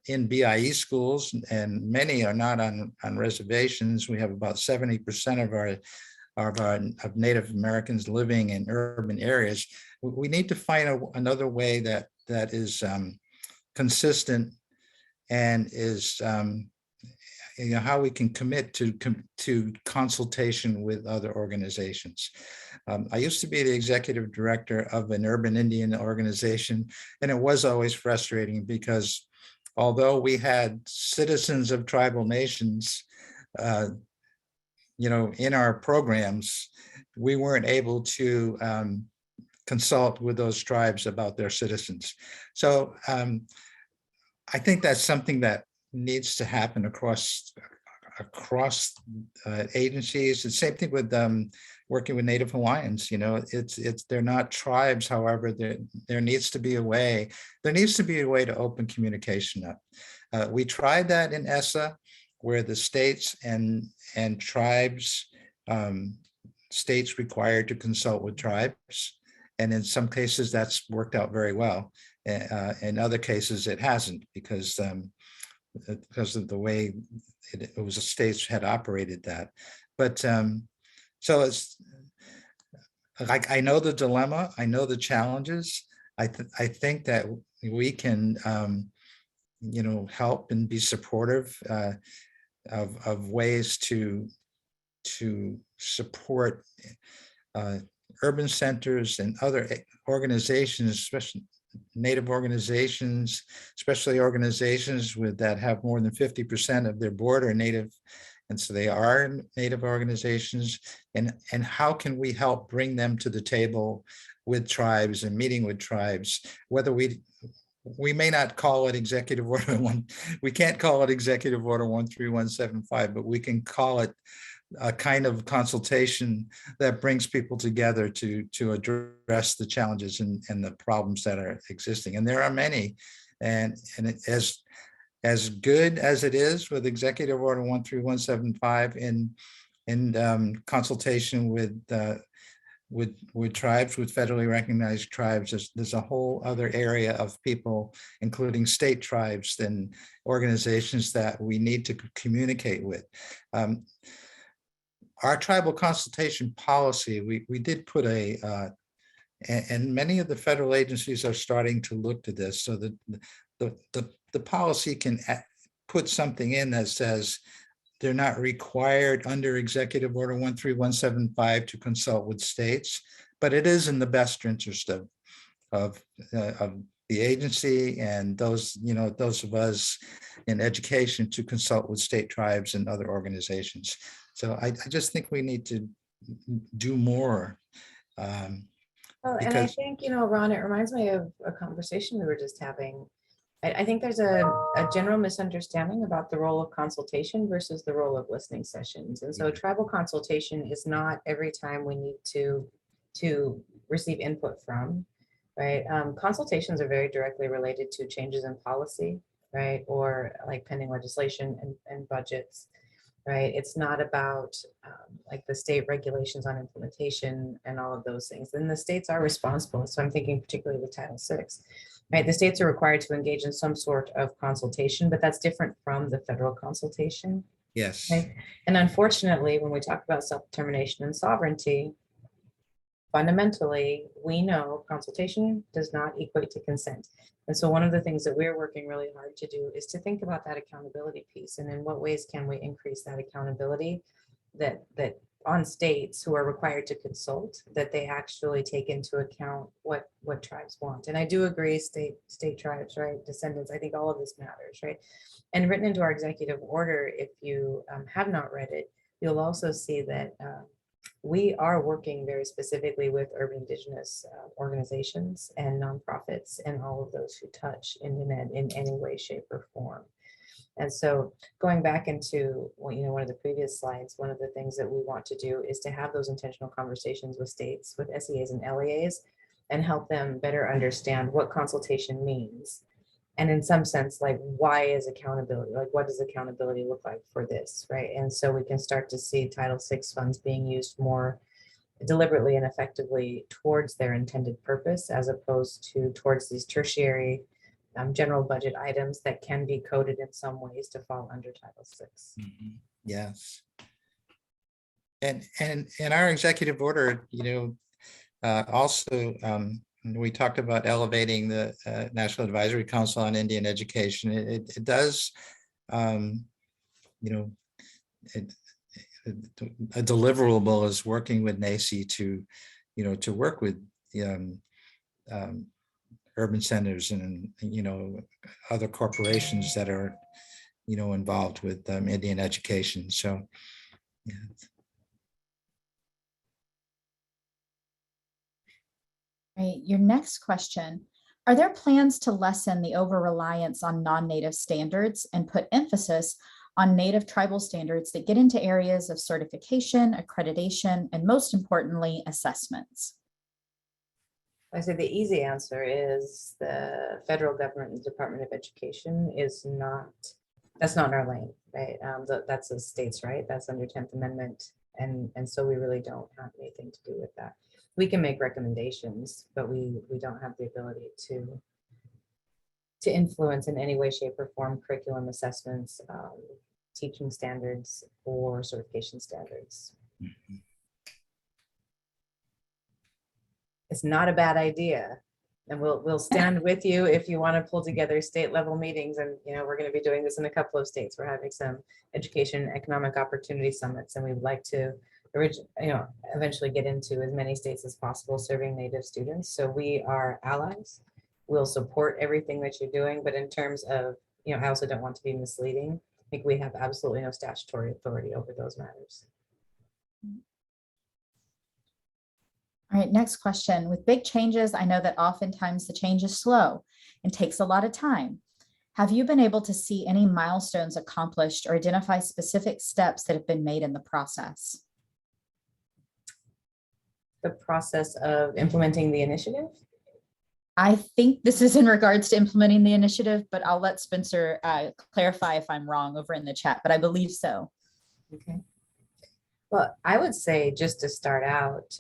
in BIE schools, and many are not on reservations. We have about 70% of Native Americans living in urban areas. We need to find another way that is consistent and is how we can commit to consultation with other organizations. I used to be the executive director of an urban Indian organization, and it was always frustrating because although we had citizens of tribal nations, in our programs, we weren't able to consult with those tribes about their citizens. So I think that's something that needs to happen across agencies. The same thing with working with Native Hawaiians. They're not tribes. However, there needs to be a way. There needs to be a way to open communication up. We tried that in ESSA, where the states and tribes, states required to consult with tribes, and in some cases that's worked out very well. In other cases, it hasn't, because of the way it was the states had operated that. But so it's like, I know the dilemma, I know the challenges. I think that we can help and be supportive of ways to support urban centers and other organizations, especially Native organizations, especially organizations that have more than 50% of their board are Native, and so they are Native organizations. And how can we help bring them to the table with tribes and meeting with tribes? Whether we may not call it Executive Order we can't call it Executive Order 13175, but we can call it a kind of consultation that brings people together to address the challenges and the problems that are existing. And there are many, and as good as it is with Executive Order 13175 in consultation with tribes, with federally recognized tribes, there's a whole other area of people, including state tribes and organizations, that we need to communicate with. Our tribal consultation policy, we did put and many of the federal agencies are starting to look to this, so that the policy can put something in that says they're not required under Executive Order 13175 to consult with states, but it is in the best interest of the agency and those of us in education to consult with state tribes and other organizations. So I just think we need to do more. Well, and I think, Ron, it reminds me of a conversation we were just having. I think there's a general misunderstanding about the role of consultation versus the role of listening sessions. And so tribal consultation is not every time we need to receive input from, right? Consultations are very directly related to changes in policy, right? Or like pending legislation and budgets. right? It's not about like the state regulations on implementation and all of those things. And the states are responsible. So I'm thinking particularly with Title VI, right? The states are required to engage in some sort of consultation, but that's different from the federal consultation. Yes. Right? And unfortunately, when we talk about self-determination and sovereignty, fundamentally, we know consultation does not equate to consent. And so one of the things that we're working really hard to do is to think about that accountability piece, and in what ways can we increase that accountability that on states who are required to consult, that they actually take into account what tribes want. And I do agree, state tribes, right, descendants, I think all of this matters, right? And written into our executive order, if you have not read it, you'll also see that we are working very specifically with urban indigenous organizations and nonprofits and all of those who touch Indian in any way, shape, or form. And so going back into one of the previous slides, one of the things that we want to do is to have those intentional conversations with states, with SEAs and LEAs, and help them better understand what consultation means. And in some sense, like, why is accountability? Like, what does accountability look like for this, right? And so we can start to see Title VI funds being used more deliberately and effectively towards their intended purpose, as opposed to towards these tertiary general budget items that can be coded in some ways to fall under Title VI. Mhm. Yes. And in our executive order, also, we talked about elevating the National Advisory Council on Indian Education. It does, a deliverable is working with NACI to work with the urban centers and, other corporations that are, involved with Indian education. So, yeah. Right. Your next question, are there plans to lessen the over-reliance on non-native standards and put emphasis on native tribal standards that get into areas of certification, accreditation, and most importantly, assessments? I say the easy answer is the federal government and Department of Education is not, that's not in our lane, right? That's the states, right? That's under 10th Amendment. And so we really don't have anything to do with that. We can make recommendations, but we don't have the ability to influence in any way, shape, or form curriculum assessments, teaching standards, or certification standards. Mhm. It's not a bad idea, and we'll stand with you if you want to pull together state level meetings. And we're going to be doing this in a couple of states. We're having some education economic opportunity summits, and we would like to eventually get into as many states as possible serving Native students. So we are allies. We'll support everything that you're doing, but in terms of, I also don't want to be misleading. I think we have absolutely no statutory authority over those matters. All right, next question. With big changes, I know that oftentimes the change is slow and takes a lot of time. Have you been able to see any milestones accomplished or identify specific steps that have been made in the process? The process of implementing the initiative? I think this is in regards to implementing the initiative, but I'll let Spencer clarify if I'm wrong over in the chat, but I believe so. Okay. Well, I would say, just to start out,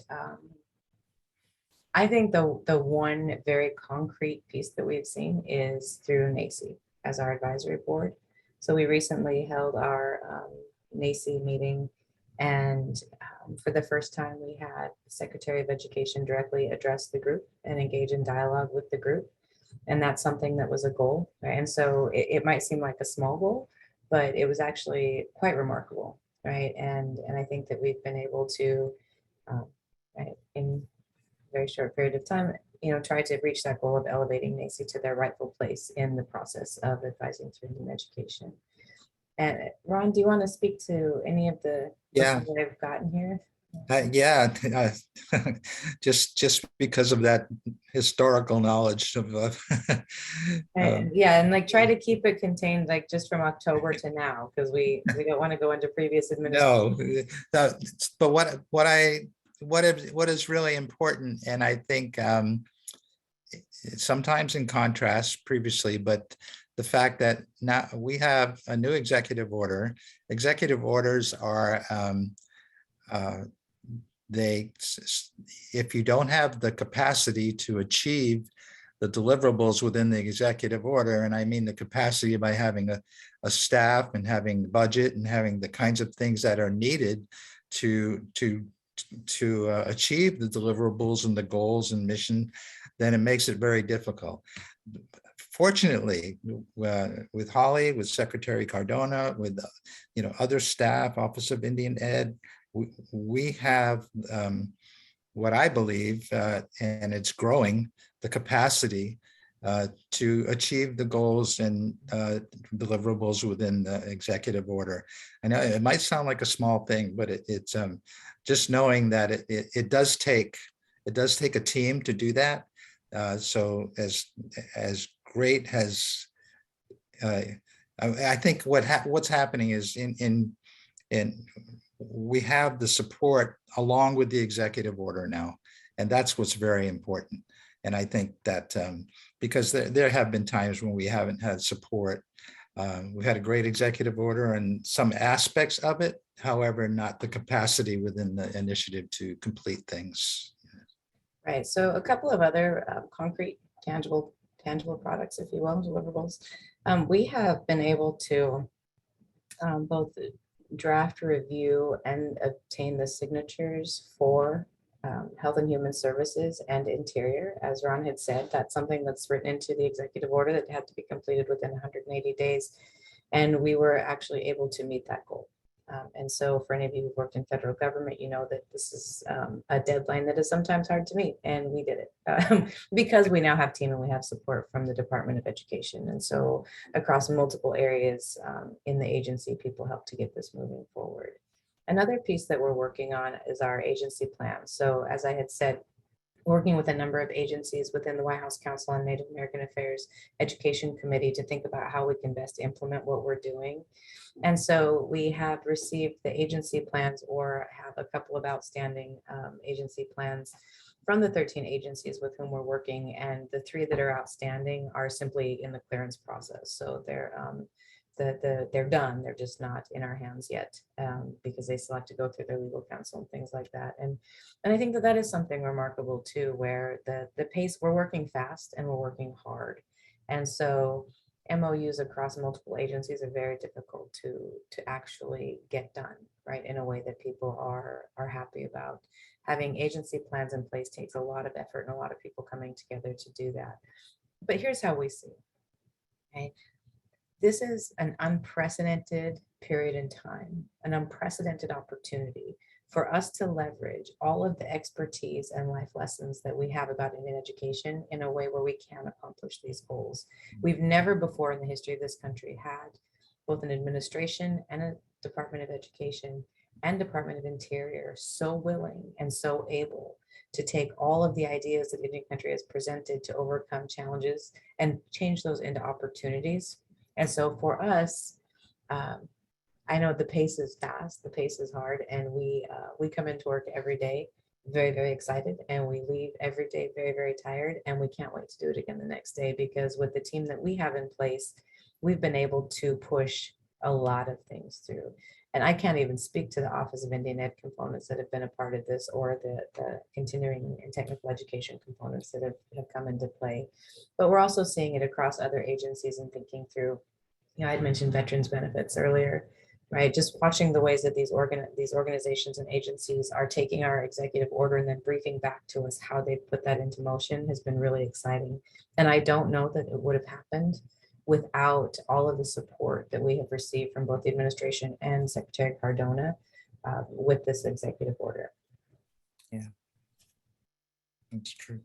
I think the one very concrete piece that we've seen is through NACI as our advisory board. So we recently held our NACI meeting, and for the first time we had the Secretary of Education directly address the group and engage in dialogue with the group. And that's something that was a goal, right? And so it might seem like a small goal, but it was actually quite remarkable, right? And I think that we've been able to, right, in a very short period of time, try to reach that goal of elevating NACI to their rightful place in the process of advising through Indian education. And Ron, do you want to speak to any of the questions that I've gotten here? Just because of that historical knowledge of and like try to keep it contained, like just from October to now, because we don't want to go into previous administration. No, but what is really important, and I think sometimes in contrast previously, but the fact that now we have a new executive order. Executive orders are, if you don't have the capacity to achieve the deliverables within the executive order, and I mean the capacity by having a staff and having budget and having the kinds of things that are needed to achieve the deliverables and the goals and mission, then it makes it very difficult. Fortunately, with Holly, with Secretary Cardona, with other staff, Office of Indian Ed, we have what I believe, and it's growing, the capacity to achieve the goals and deliverables within the executive order. I know it might sound like a small thing, but it's just knowing that it does take a team to do that. So as great as I think what's happening is in we have the support along with the executive order now, and that's what's very important. And I think that because there have been times when we haven't had support. We had a great executive order and some aspects of it, however, not the capacity within the initiative to complete things. Right. So a couple of other concrete, tangible products, if you will, deliverables. We have been able to both draft, review, and obtain the signatures for Health and Human Services and Interior. As Ron had said, that's something that's written into the executive order that had to be completed within 180 days. And we were actually able to meet that goal. And so for any of you who've worked in federal government, you know that this is a deadline that is sometimes hard to meet, and we did it because we now have team and we have support from the Department of Education. And so across multiple areas in the agency, people help to get this moving forward. Another piece that we're working on is our agency plan. So as I had said, working with a number of agencies within the White House Council on Native American Affairs Education Committee to think about how we can best implement what we're doing. And so we have received the agency plans, or have a couple of outstanding agency plans from the 13 agencies with whom we're working. And the 3 that are outstanding are simply in the clearance process. So they're done. They're just not in our hands yet because they still have to go through their legal counsel and things like that. And I think that is something remarkable too, where the pace, we're working fast and we're working hard. And so MOUs across multiple agencies are very difficult to actually get done, right, in a way that people are happy about. Having agency plans in place takes a lot of effort and a lot of people coming together to do that. But here's how we see it. Okay? This is an unprecedented period in time, an unprecedented opportunity for us to leverage all of the expertise and life lessons that we have about Indian education in a way where we can accomplish these goals. We've never before in the history of this country had both an administration and a Department of Education and Department of Interior so willing and so able to take all of the ideas that the Indian country has presented to overcome challenges and change those into opportunities. And so for us, I know the pace is fast, the pace is hard, and we come into work every day very, very excited, and we leave every day very, very tired, and we can't wait to do it again the next day, because with the team that we have in place, we've been able to push a lot of things through. And I can't even speak to the Office of Indian Ed components that have been a part of this, or the continuing and technical education components that have come into play. But we're also seeing it across other agencies and thinking through, I'd mentioned veterans benefits earlier, right? Just watching the ways that these organizations and agencies are taking our executive order and then briefing back to us how they put that into motion has been really exciting. And I don't know that it would have happened without all of the support that we have received from both the administration and Secretary Cardona with this executive order. Yeah, that's true.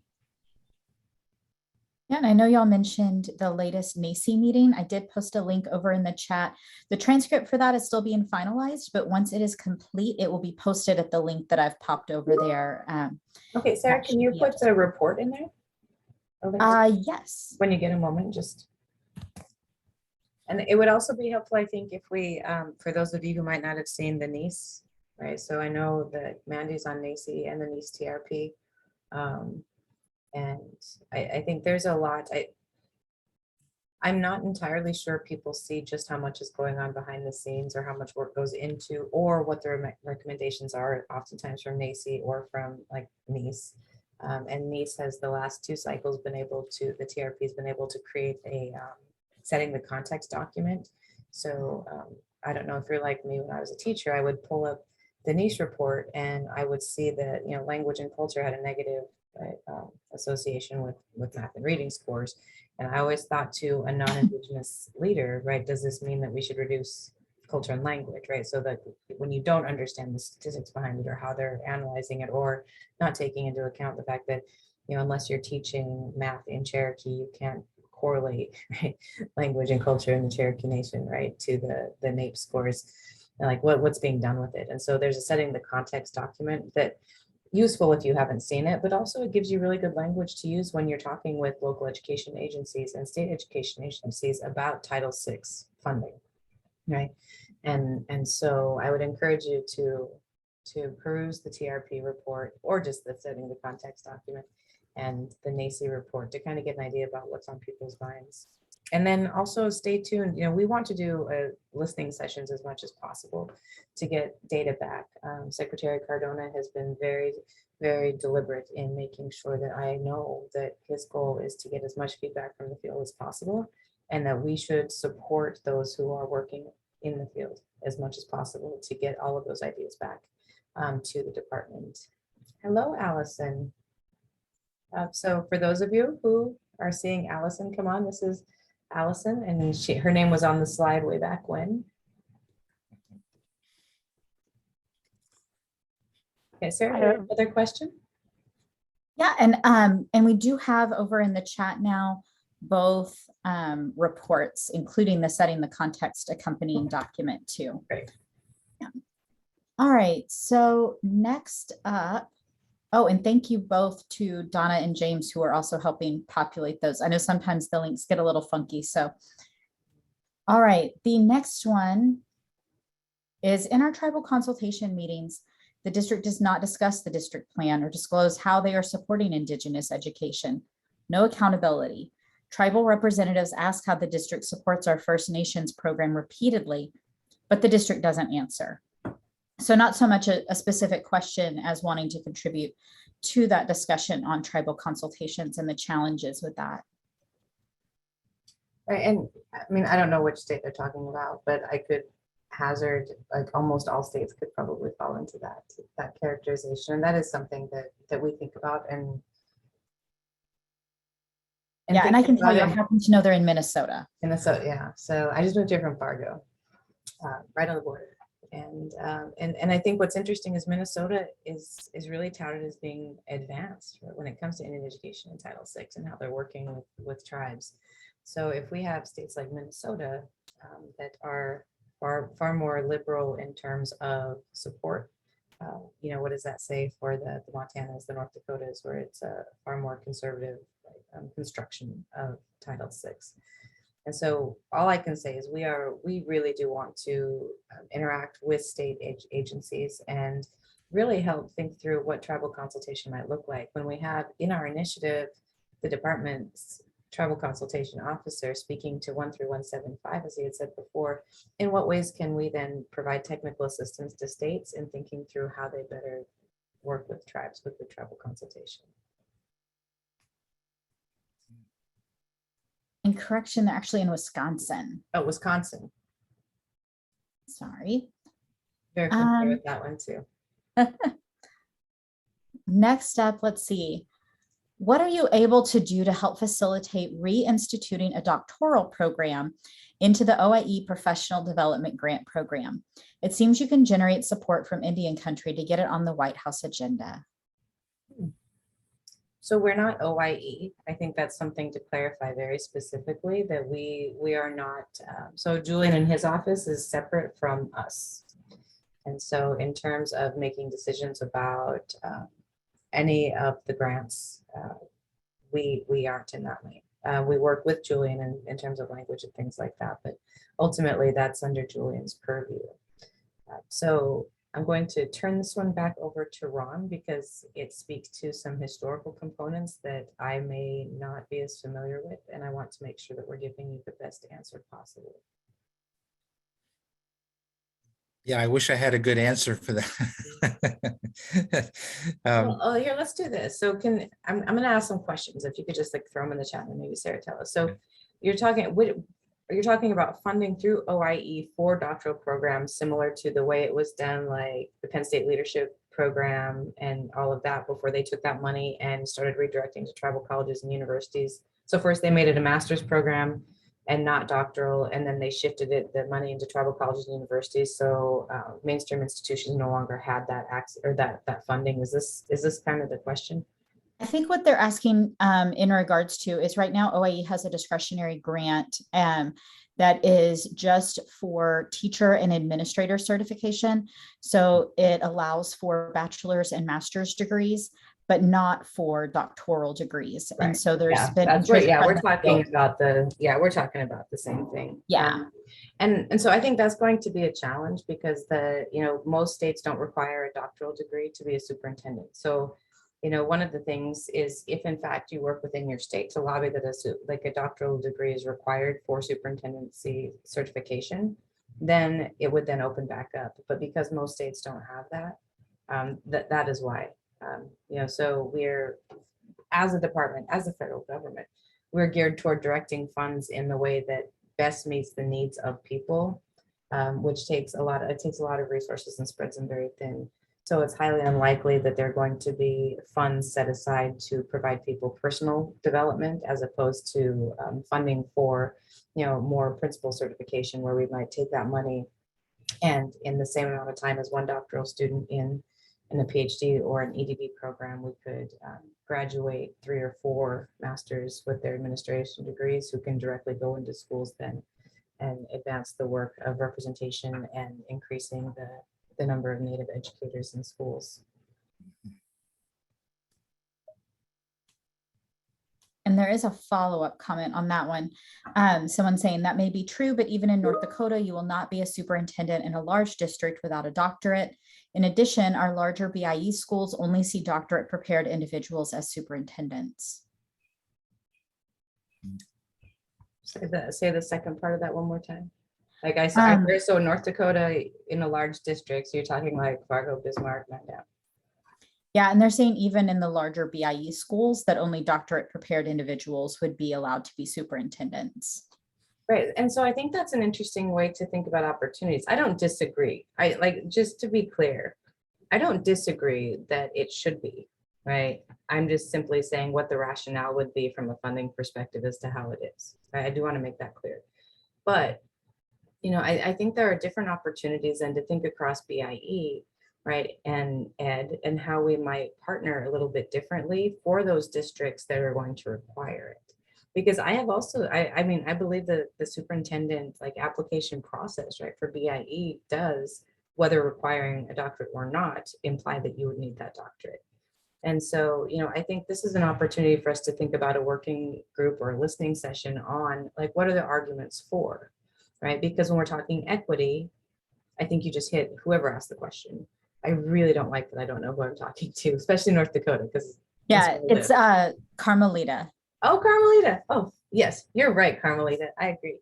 Yeah, and I know y'all mentioned the latest NACI meeting. I did post a link over in the chat. The transcript for that is still being finalized, but once it is complete, it will be posted at the link that I've popped over there. Okay, Sarah, can you put the report in there? Yes. When you get a moment, just. And it would also be helpful, I think, if we, for those of you who might not have seen the NEAS, right? So I know that Mandy's on NACI and the NEAS TRP. And I think there's a lot. I'm not entirely sure people see just how much is going on behind the scenes or how much work goes into, or what the recommendations are oftentimes from NACI or from like NICE. And NICE has the last 2 cycles been able to, the TRP has been able to create a setting the context document. So I don't know if you're like me. When I was a teacher, I would pull up the NICE report and I would see that, you know, language and culture had a negative association with math and reading scores. And I always thought, to a non-Indigenous leader, right, does this mean that we should reduce culture and language, right? So that when you don't understand the statistics behind it or how they're analyzing it, or not taking into account the fact that, you know, unless you're teaching math in Cherokee, you can't correlate, right, language and culture in the Cherokee Nation, right, to the NAEP scores, and like what's being done with it. And so there's a setting the context document that useful if you haven't seen it, but also it gives you really good language to use when you're talking with local education agencies and state education agencies about Title VI funding, right? And so I would encourage you to peruse the TRP report, or just the setting the context document and the NACI report, to kind of get an idea about what's on people's minds. And then also stay tuned. You know, we want to do listening sessions as much as possible to get data back. Secretary Cardona has been very, very deliberate in making sure that I know that his goal is to get as much feedback from the field as possible, and that we should support those who are working in the field as much as possible to get all of those ideas back to the department. Hello, Allison. So for those of you who are seeing Allison come on, this is Allison, and her name was on the slide way back when. Okay, Sarah, another question? Yeah, and we do have over in the chat now both reports, including the setting the context accompanying document too. Great. Yeah. All right, so next up, oh, and thank you both to Donna and James, who are also helping populate those. I know sometimes the links get a little funky, so. All right, the next one is, in our tribal consultation meetings, the district does not discuss the district plan or disclose how they are supporting Indigenous education. No accountability. Tribal representatives ask how the district supports our First Nations program repeatedly, but the district doesn't answer. So not so much a specific question as wanting to contribute to that discussion on tribal consultations and the challenges with that. Right, and I mean, I don't know which state they're talking about, but I could hazard like almost all states could probably fall into that characterization. And that is something that we think about and yeah, and I can tell you, I happen to know they're in Minnesota. Minnesota, yeah. So I just moved here from Fargo, right on the border. And I think what's interesting is Minnesota is really touted as being advanced when it comes to Indian education in Title VI and how they're working with tribes. So if we have states like Minnesota that are far more liberal in terms of support, you know, what does that say for the Montanas, the North Dakotas, where it's a far more conservative construction of Title VI. And so all I can say is we really do want to interact with state agencies and really help think through what tribal consultation might look like. When we have in our initiative, the department's tribal consultation officer speaking to 1 through 175, as he had said before, in what ways can we then provide technical assistance to states in thinking through how they better work with tribes with the tribal consultation? And correction, they're actually in Wisconsin. Oh, Wisconsin. Sorry. Very familiar with that one too. Next up, let's see. What are you able to do to help facilitate reinstituting a doctoral program into the OIE Professional Development Grant Program? It seems you can generate support from Indian country to get it on the White House agenda. So we're not OIE. I think that's something to clarify very specifically, that we are not. So Julian in his office is separate from us. And so in terms of making decisions about any of the grants, we aren't in that lane. We work with Julian in terms of language and things like that, but ultimately that's under Julian's purview. So I'm going to turn this one back over to Ron because it speaks to some historical components that I may not be as familiar with, and I want to make sure that we're giving you the best answer possible. Yeah, I wish I had a good answer for that. Well, here, let's do this. So I'm going to ask some questions. If you could just like throw them in the chat and maybe Sarah tell us. So you're talking about funding through OIE for doctoral programs similar to the way it was done, like the Penn State Leadership Program and all of that before they took that money and started redirecting to tribal colleges and universities. So first they made it a master's program and not doctoral, and then they shifted the money into tribal colleges and universities. So mainstream institutions no longer had that access or that funding. Is this kind of the question? I think what they're asking in regards to is right now OIE has a discretionary grant that is just for teacher and administrator certification. So it allows for bachelor's and master's degrees, but not for doctoral degrees. Right. And so there's Yeah, been that's right. interest Yeah, from we're the talking field. about we're talking about the same thing. Yeah. And so I think that's going to be a challenge because most states don't require a doctoral degree to be a superintendent. So one of the things is if in fact you work within your state to lobby that a doctoral degree is required for superintendency certification, then it would then open back up. But because most states don't have that, that is why. So we're, as a department, as a federal government, we're geared toward directing funds in the way that best meets the needs of people, which takes a lot of resources and spreads them very thin. So it's highly unlikely that there are going to be funds set aside to provide people personal development as opposed to funding for, more principal certification, where we might take that money and in the same amount of time as one doctoral student in a PhD or an EDB program, we could graduate 3 or 4 masters with their administration degrees who can directly go into schools then and advance the work of representation and increasing the number of Native educators in schools. And there is a follow-up comment on that one. Someone saying that may be true, but even in North Dakota, you will not be a superintendent in a large district without a doctorate. In addition, our larger BIE schools only see doctorate prepared individuals as superintendents. Say the second part of that one more time. Like I said, so North Dakota in a large district, so you're talking like Fargo, Bismarck, Mandan. Yeah, and they're saying even in the larger BIE schools that only doctorate prepared individuals would be allowed to be superintendents. Right, and so I think that's an interesting way to think about opportunities. I don't disagree. Just to be clear, I don't disagree that it should be, right? I'm just simply saying what the rationale would be from a funding perspective as to how it is. Right? I do want to make that clear. But I think there are different opportunities and to think across BIE, right, and ed, and how we might partner a little bit differently for those districts that are going to require it. Because I have also, I believe that the superintendent application process, right, for BIE does, whether requiring a doctorate or not, imply that you would need that doctorate. And so, I think this is an opportunity for us to think about a working group or a listening session on what are the arguments for, right? Because when we're talking equity, I think you just hit whoever asked the question. I really don't like that I don't know who I'm talking to, especially North Dakota, because it's Carmelita. Oh, Carmelita. Oh, yes, you're right, Carmelita. I agree.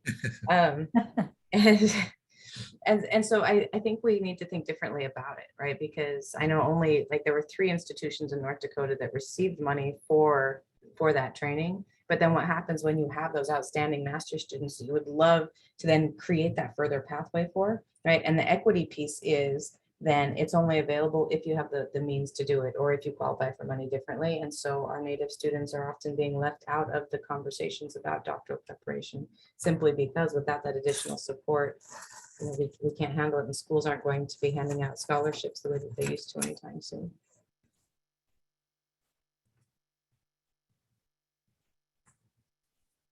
And so I think we need to think differently about it, right? Because I know only there were 3 institutions in North Dakota that received money for that training. But then what happens when you have those outstanding master's students that you would love to then create that further pathway for, right? And the equity piece is then it's only available if you have the means to do it or if you qualify for money differently. And so our Native students are often being left out of the conversations about doctoral preparation simply because without that additional support, we can't handle it, and schools aren't going to be handing out scholarships the way that they used to anytime soon.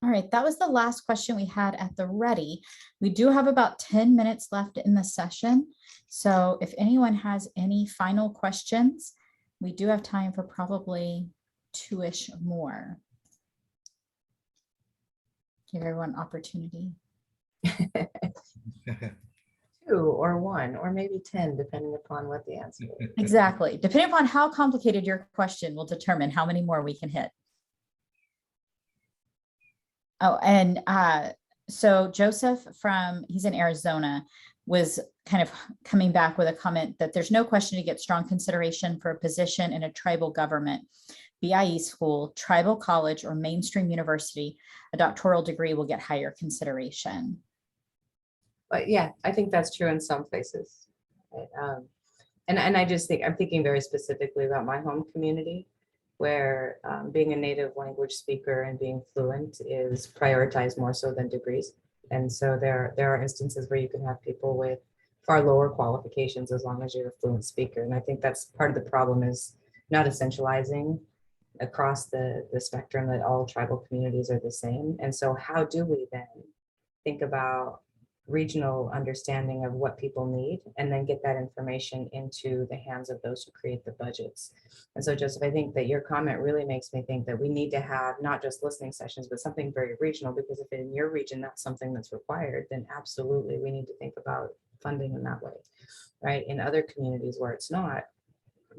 All right, that was the last question we had at the ready. We do have about 10 minutes left in the session. So if anyone has any final questions, we do have time for probably 2-ish more. Give everyone opportunity. 2 2 or 1 or maybe 10, depending upon what the answer is. Exactly. Depending upon how complicated your question will determine how many more we can hit. Oh, and so Joseph he's in Arizona, was kind of coming back with a comment that there's no question to get strong consideration for a position in a tribal government, BIE school, tribal college, or mainstream university. A doctoral degree will get higher consideration. But yeah, I think that's true in some places. Right? And I just think I'm thinking very specifically about my home community, where being a native language speaker and being fluent is prioritized more so than degrees. And so there are instances where you can have people with far lower qualifications as long as you're a fluent speaker. And I think that's part of the problem, is not essentializing across the spectrum that all tribal communities are the same. And so how do we then think about regional understanding of what people need and then get that information into the hands of those who create the budgets? And so Joseph, I think that your comment really makes me think that we need to have not just listening sessions, but something very regional, because if in your region that's something that's required, then absolutely we need to think about funding in that way, right? In other communities where it's not,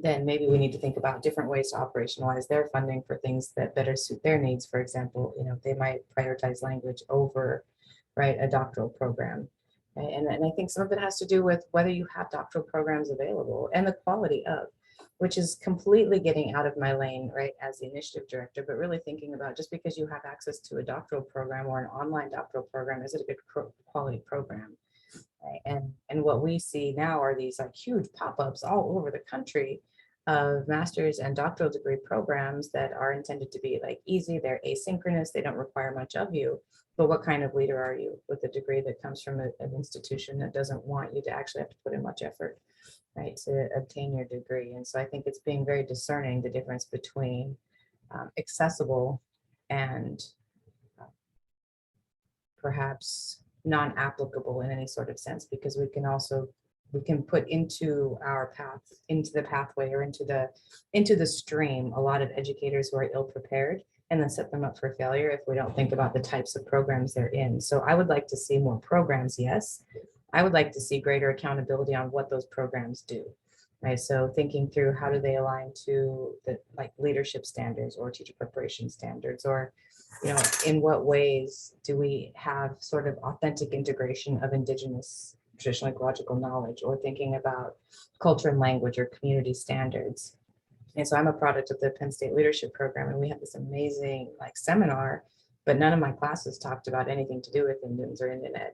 then maybe we need to think about different ways to operationalize their funding for things that better suit their needs. For example, they might prioritize language over, right, a doctoral program. Right? And I think some of it has to do with whether you have doctoral programs available and the quality of, which is completely getting out of my lane, right, as the initiative director, but really thinking about, just because you have access to a doctoral program or an online doctoral program, is it a good quality program? Right? And what we see now are these like huge pop-ups all over the country of master's and doctoral degree programs that are intended to be like easy, they're asynchronous, they don't require much of you. But what kind of leader are you with a degree that comes from an institution that doesn't want you to actually have to put in much effort, right, to obtain your degree? And so I think it's being very discerning, the difference between accessible and perhaps non-applicable in any sort of sense, because we can put into our path, into the pathway, or into the stream, a lot of educators who are ill-prepared, and then set them up for failure if we don't think about the types of programs they're in. So I would like to see more programs, yes. I would like to see greater accountability on what those programs do. Right. So thinking through, how do they align to the like leadership standards or teacher preparation standards, or in what ways do we have sort of authentic integration of Indigenous traditional ecological knowledge, or thinking about culture and language or community standards. And so I'm a product of the Penn State Leadership Program, and we had this amazing like seminar, but none of my classes talked about anything to do with Indians or Indian Ed.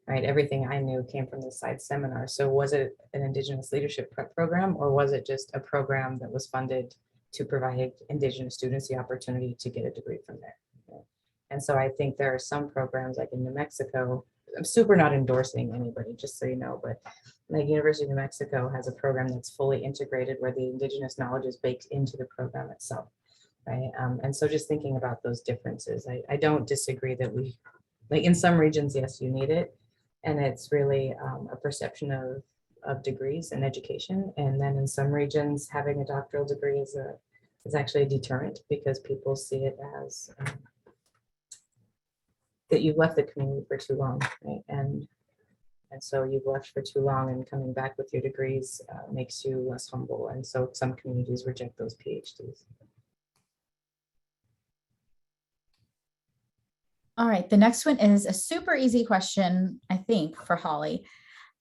Right, everything I knew came from the side seminar. So was it an Indigenous leadership prep program, or was it just a program that was funded to provide Indigenous students the opportunity to get a degree from there? Right? And so I think there are some programs like in New Mexico. I'm super not endorsing anybody, just so you know, but like University of New Mexico has a program that's fully integrated where the Indigenous knowledge is baked into the program itself. Right. And so just thinking about those differences, I don't disagree that we, like in some regions, yes, you need it. And it's really a perception of degrees and education. And then in some regions, having a doctoral degree is actually a deterrent, because people see it as that you've left the community for too long, right? And so you've left for too long, and coming back with your degrees makes you less humble. And so some communities reject those PhDs. All right, the next one is a super easy question, I think, for Holly.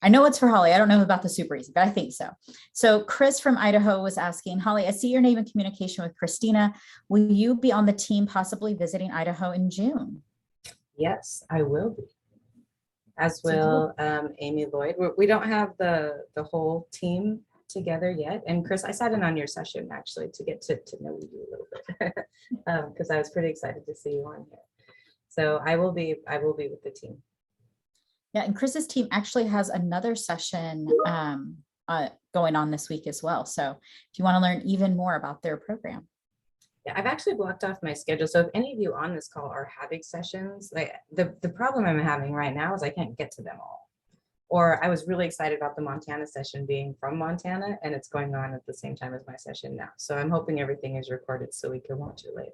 I know it's for Holly. I don't know about the super easy, but I think so. So Chris from Idaho was asking, Holly, I see your name in communication with Christina. Will you be on the team possibly visiting Idaho in June? Yes, I will be. As will Amy Lloyd. We don't have the whole team together yet. And Chris, I sat in on your session actually to get to know you a little bit, because I was pretty excited to see you on here. So I will be with the team. Yeah, and Chris's team actually has another session going on this week as well. So if you want to learn even more about their program. Yeah, I've actually blocked off my schedule. So if any of you on this call are having sessions, like the problem I'm having right now is I can't get to them all. Or I was really excited about the Montana session being from Montana, and it's going on at the same time as my session now. So I'm hoping everything is recorded so we can watch it later.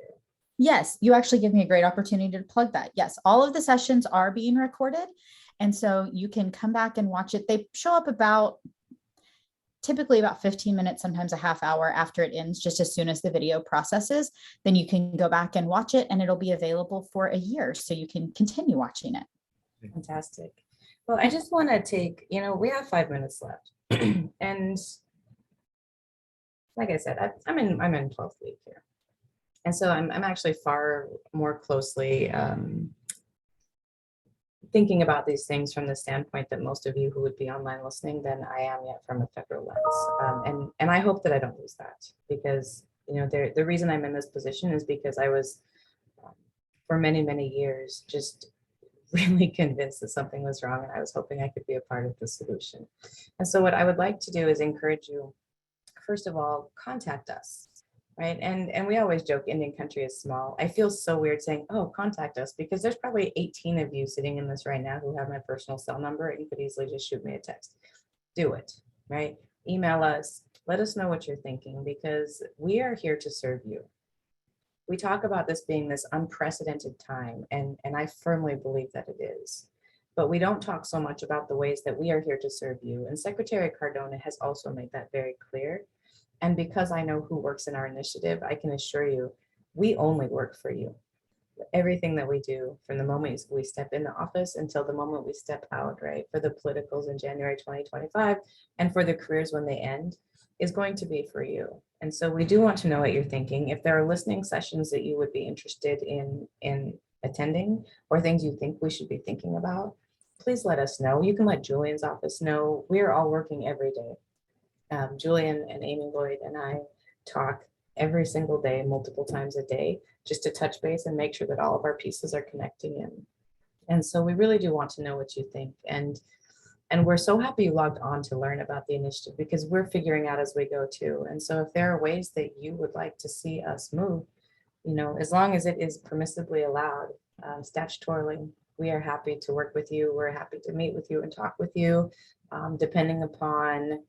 Yes, you actually give me a great opportunity to plug that. Yes, all of the sessions are being recorded. And so you can come back and watch it. They show up typically about 15 minutes, sometimes a half hour after it ends, just as soon as the video processes. Then you can go back and watch it, and it'll be available for a year, so you can continue watching it. Fantastic. Well, I just want to take, we have 5 minutes left. And like I said, I'm in 12th week here. And so I'm actually far more closely thinking about these things from the standpoint that most of you who would be online listening than I am yet from a federal lens. And I hope that I don't lose that, because the reason I'm in this position is because I was for many, many years just really convinced that something was wrong, and I was hoping I could be a part of the solution. And so what I would like to do is encourage you, first of all, contact us. Right. And we always joke Indian country is small. I feel so weird saying, oh, contact us, because there's probably 18 of you sitting in this right now who have my personal cell number and you could easily just shoot me a text. Do it. Right. Email us. Let us know what you're thinking, because we are here to serve you. We talk about this being this unprecedented time, and I firmly believe that it is. But we don't talk so much about the ways that we are here to serve you. And Secretary Cardona has also made that very clear. And because I know who works in our initiative, I can assure you, we only work for you. Everything that we do, from the moment we step in the office until the moment we step out, right, for the politicals in January 2025 and for the careers when they end, is going to be for you. And so we do want to know what you're thinking. If there are listening sessions that you would be interested in attending, or things you think we should be thinking about, please let us know. You can let Julian's office know. We're all working every day. Julian and Amy Lloyd and I talk every single day, multiple times a day, just to touch base and make sure that all of our pieces are connecting in. And so we really do want to know what you think. And we're so happy you logged on to learn about the initiative, because we're figuring out as we go too. And so if there are ways that you would like to see us move, as long as it is permissibly allowed, statutorily, we are happy to work with you. We're happy to meet with you and talk with you. Depending upon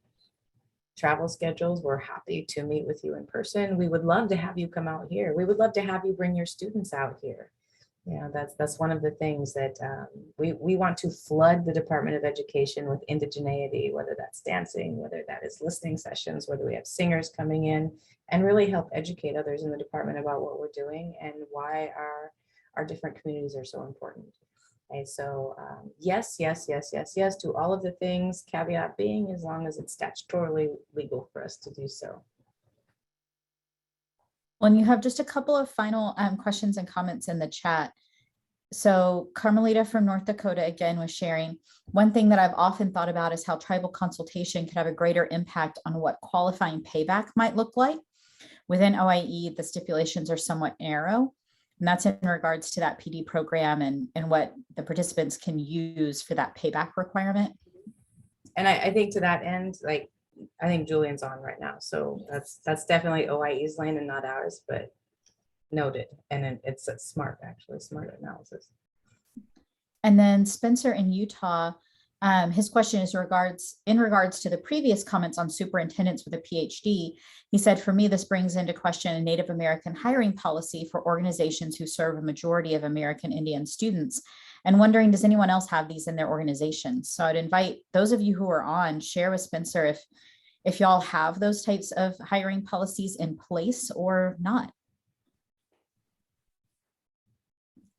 travel schedules, we're happy to meet with you in person. We would love to have you come out here. We would love to have you bring your students out here. That's one of the things that we want to flood the Department of Education with indigeneity, whether that's dancing, whether that is listening sessions, whether we have singers coming in, and really help educate others in the department about what we're doing and why our different communities are so important. Okay, so yes to all of the things, caveat being, as long as it's statutorily legal for us to do so. Well, and you have just a couple of final questions and comments in the chat. So Carmelita from North Dakota again was sharing, one thing that I've often thought about is how tribal consultation could have a greater impact on what qualifying payback might look like. Within OIE, the stipulations are somewhat narrow. And that's in regards to that PD program and what the participants can use for that payback requirement. And I think to that end, like, I think Julian's on right now. So that's definitely OIE's lane and not ours, but noted. And it's a smart analysis. And then Spencer in Utah, his question is in regards to the previous comments on superintendents with a PhD. He said, for me, this brings into question a Native American hiring policy for organizations who serve a majority of American Indian students, and wondering, does anyone else have these in their organizations? So I'd invite those of you who are on, share with Spencer if y'all have those types of hiring policies in place or not.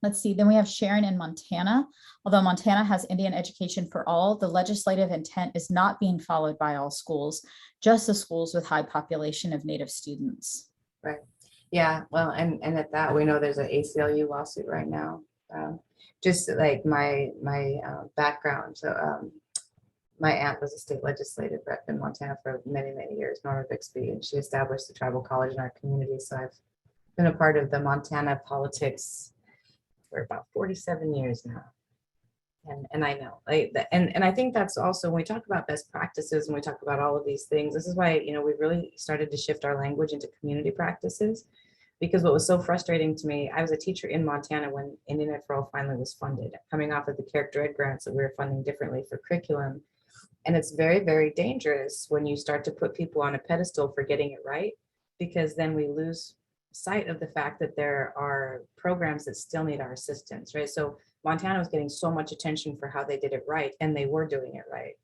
Let's see, then we have Sharon in Montana. Although Montana has Indian education for all, the legislative intent is not being followed by all schools, just the schools with high population of Native students. Right. Yeah, well, and at that, we know there's an ACLU lawsuit right now. Just like my background. So my aunt was a state legislative rep in Montana for many, many years, Norma Bixby, and she established the tribal college in our community. So I've been a part of the Montana politics for about 47 years now. And I know, and I think that's also, when we talk about best practices and we talk about all of these things, this is why, we really started to shift our language into community practices, because what was so frustrating to me, I was a teacher in Montana when Indian Ed for All finally was funded, coming off of the character ed grants that we were funding differently for curriculum. And it's very, very dangerous when you start to put people on a pedestal for getting it right, because then we lose sight of the fact that there are programs that still need our assistance, right? So Montana was getting so much attention for how they did it right, and they were doing it right.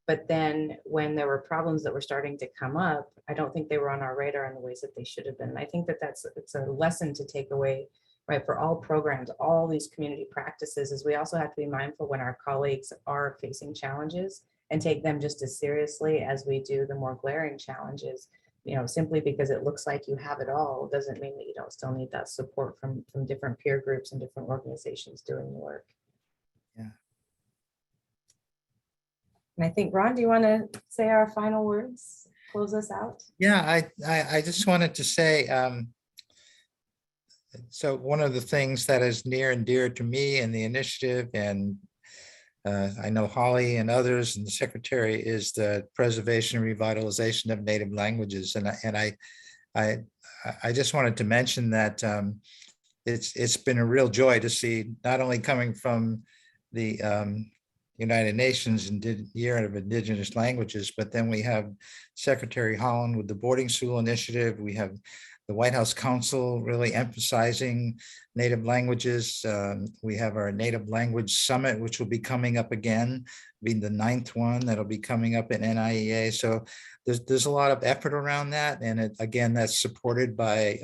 But then when there were problems that were starting to come up, I don't think they were on our radar in the ways that they should have been. And I think that it's a lesson to take away, right, for all programs, all these community practices, is we also have to be mindful when our colleagues are facing challenges and take them just as seriously as we do the more glaring challenges. You know, simply because it looks like you have it all doesn't mean that you don't still need that support from different peer groups and different organizations doing the work. Yeah. And I think, Ron, do you want to say our final words, close us out? Yeah, I just wanted to say, so one of the things that is near and dear to me in the initiative, and I know Holly and others and the secretary, is the preservation and revitalization of native languages. And I just wanted to mention that it's been a real joy to see, not only coming from the United Nations and Year of Indigenous Languages, but then we have Secretary Holland with the boarding school initiative. We have the White House Council really emphasizing native languages. We have our Native Language Summit, which will be coming up again, being the 9th one that'll be coming up at NIEA. So there's a lot of effort around that. And again, that's supported by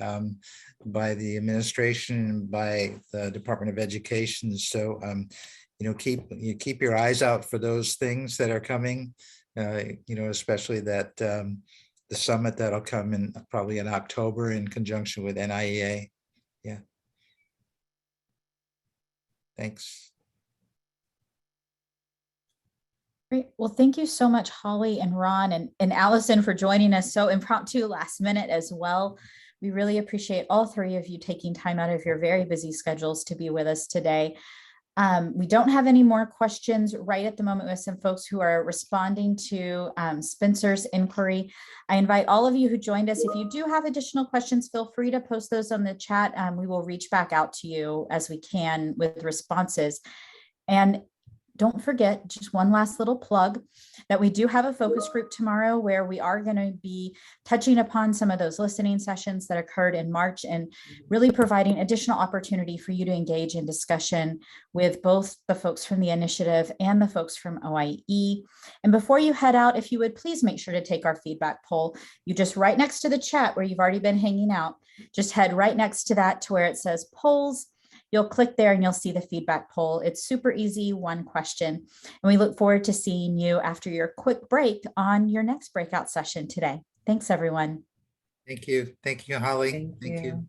the administration and by the Department of Education. So keep your eyes out for those things that are coming, especially that the summit that'll come in probably in October in conjunction with NIEA. Yeah. Thanks. Great. Well, thank you so much, Holly and Ron and Allison, for joining us so impromptu last minute as well. We really appreciate all three of you taking time out of your very busy schedules to be with us today. We don't have any more questions right at the moment. We have some folks who are responding to Spencer's inquiry. I invite all of you who joined us, if you do have additional questions, feel free to post those on the chat. We will reach back out to you as we can with responses. And don't forget, just one last little plug, that we do have a focus group tomorrow where we are going to be touching upon some of those listening sessions that occurred in March and really providing additional opportunity for you to engage in discussion with both the folks from the initiative and the folks from OIE. And before you head out, if you would please make sure to take our feedback poll. You just right next to the chat where you've already been hanging out, just head right next to that to where it says polls. You'll click there and you'll see the feedback poll. It's super easy, one question. And we look forward to seeing you after your quick break on your next breakout session today. Thanks, everyone. Thank you. Thank you, Holly. Thank you.